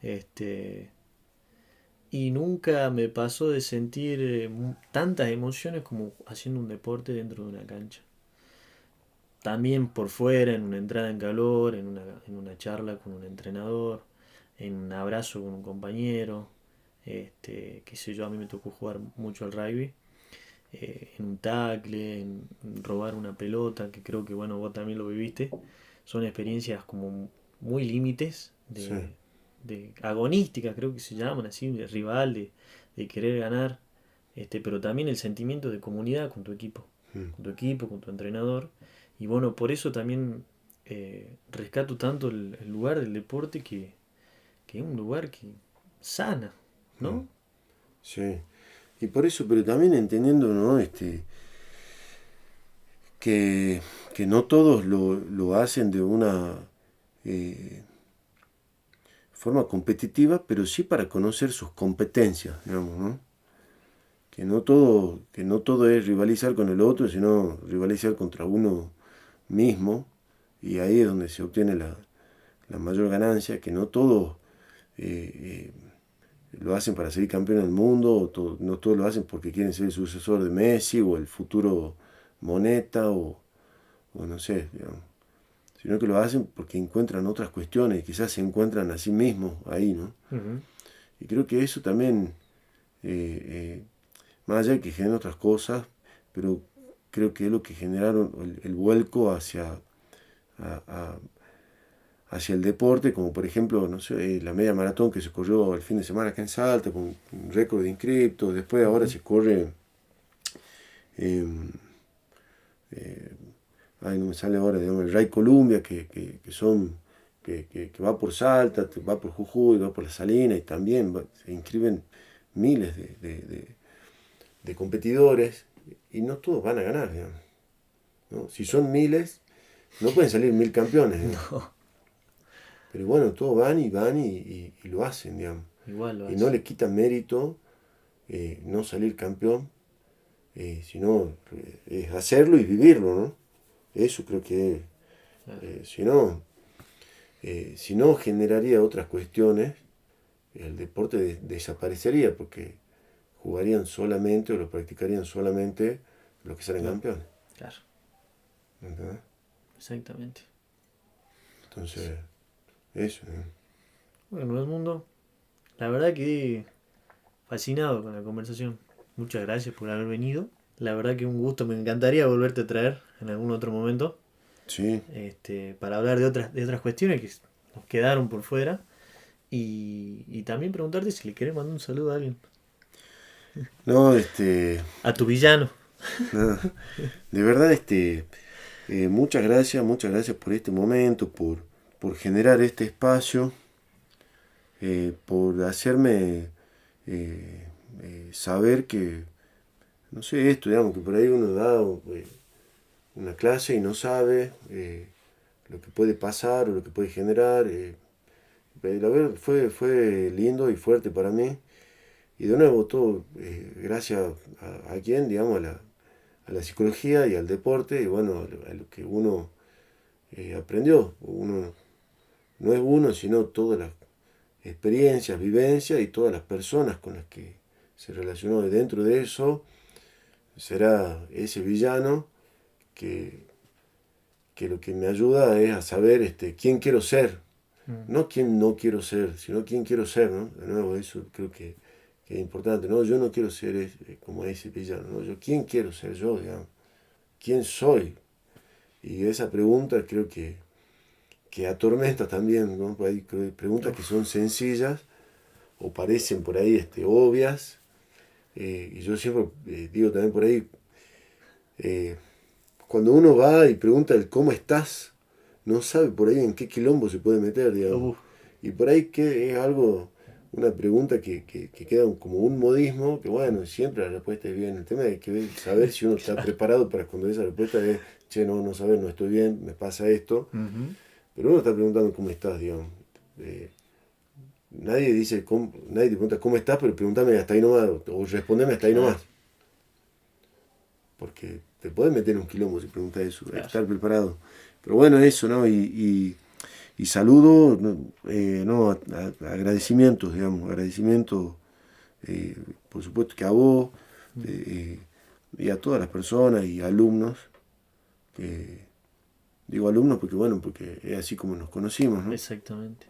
Este, y nunca me pasó de sentir tantas emociones como haciendo un deporte dentro de una cancha. También por fuera, en una entrada en calor, en una charla con un entrenador, en un abrazo con un compañero. Qué sé yo, a mí me tocó jugar mucho al rugby. En un tackle, en robar una pelota, que creo que bueno, vos también lo viviste. Son experiencias como muy límites, Sí. de agonísticas, creo que se llaman así, de rival, de querer ganar, pero también el sentimiento de comunidad Mm. con tu equipo, con tu entrenador. Y bueno, por eso también rescato tanto el lugar del deporte que es un lugar que sana, Mm. ¿no? Sí. Y por eso, pero también entendiendo, ¿no? Que, que no todos lo hacen de una eh, forma competitiva, pero sí para conocer sus competencias, digamos, ¿no? Que no todo es rivalizar con el otro, sino rivalizar contra uno mismo, y ahí es donde se obtiene la mayor ganancia, que no todos eh, lo hacen para ser campeón del mundo, no todos lo hacen porque quieren ser el sucesor de Messi o el futuro Moneta o no sé, digamos, sino que lo hacen porque encuentran otras cuestiones, quizás se encuentran a sí mismos ahí, ¿no? Ujú. Y creo que eso también, eh, eh, más allá de que genera otras cosas, pero creo que es lo que generaron el vuelco a- a- hacia el deporte, como por ejemplo, no sé, la media maratón que se corrió el fin de semana acá en Salta, con un récord de inscriptos, después ahora Ujú. se corre, eh, eh, ay, no me sale ahora, digamos, el Ray Columbia, que va por Salta, va por Jujuy, va por La Salina, y también se inscriben miles de competidores, y no todos van a ganar, digamos, ¿no? Si son miles, no pueden salir 1000 campeones, digamos. No, Pero bueno, todos van y lo hacen, digamos. igual lo Y no hace. le quita mérito no salir campeón, sino es hacerlo y vivirlo, ¿no? Eso creo que si no generaría otras cuestiones, el deporte desaparecería porque jugarían solamente o lo practicarían solamente los que salen campeones. Claro. ¿Entendés? Exactamente. Entonces, eso. Bueno, Edmundo, la verdad que fascinado con la conversación. Muchas gracias por haber venido. La verdad que un gusto, me encantaría volverte a traer en algún otro momento. Sí. Para hablar de otras cuestiones que nos quedaron por fuera. Y también preguntarte si le querés mandar un saludo a alguien. No, A tu villano. no, de verdad, muchas gracias por este momento, por generar este espacio, por hacerme saber que, no sé, esto, digamos, que por ahí uno da una clase y no sabe lo que puede pasar o lo que puede generar. La verdad fue lindo y fuerte para mí. Y de nuevo, todo gracias a quién, digamos, a la psicología y al deporte, y bueno, a lo que uno aprendió. Uno no es uno, sino todas las experiencias, vivencias y todas las personas con las que se relacionó. Y dentro de eso será ese villano que lo que me ayuda es a saber quién quiero ser. No quién no quiero ser, sino quién quiero ser, ¿no? De nuevo, eso creo que es importante, ¿no? Yo no quiero ser como ese villano, ¿no? Yo, ¿quién quiero ser yo, digamos? ¿Quién soy? Y esa pregunta creo que atormenta también, ¿no? Hay preguntas que son sencillas o parecen por ahí obvias, y yo siempre digo también por ahí, cuando uno va y pregunta el cómo estás, no sabe por ahí en qué quilombo se puede meter, digamos. Y por ahí que es algo, una pregunta que queda como un modismo, que bueno, siempre la respuesta es bien. El tema es que saber si uno está preparado para cuando esa respuesta es, che, no saber, no estoy bien, me pasa esto. Pero uno está preguntando cómo estás, digamos. Nadie te pregunta cómo estás, pero pregúntame hasta ahí nomás, o respondeme hasta ahí nomás. Porque te puedes meter en un quilombo si preguntas eso, hay que estar preparado. Pero bueno, eso, ¿no? Y saludo, agradecimientos, digamos, por supuesto que a vos y a todas las personas y alumnos, digo alumnos porque es así como nos conocimos, ¿no? Exactamente.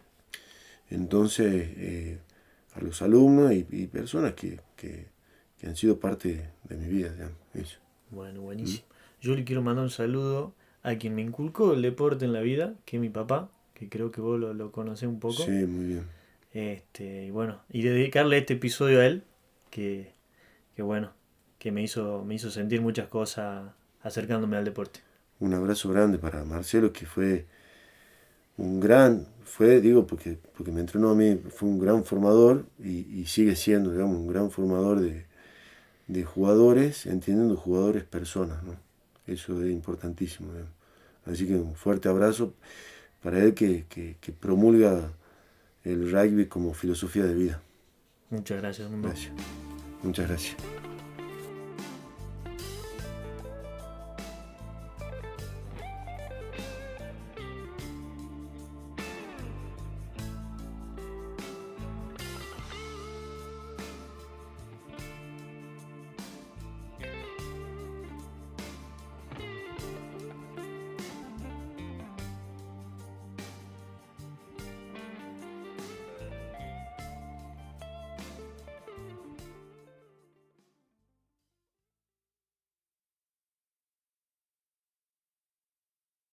Entonces, a los alumnos y personas que han sido parte de mi vida, digamos, eso. Bueno, buenísimo. Yo le quiero mandar un saludo a quien me inculcó el deporte en la vida, que es mi papá, que creo que vos lo conocés un poco. Sí, muy bien. Y bueno, y dedicarle este episodio a él, que bueno, que me hizo sentir muchas cosas acercándome al deporte. Un abrazo grande para Marcelo, que fue porque me entrenó a mí, fue un gran formador y sigue siendo, digamos, un gran formador de jugadores, entendiendo jugadores personas, ¿no? Eso es importantísimo, digamos. Así que un fuerte abrazo para él que promulga el rugby como filosofía de vida. Muchas gracias, mundo. Gracias. Muchas gracias.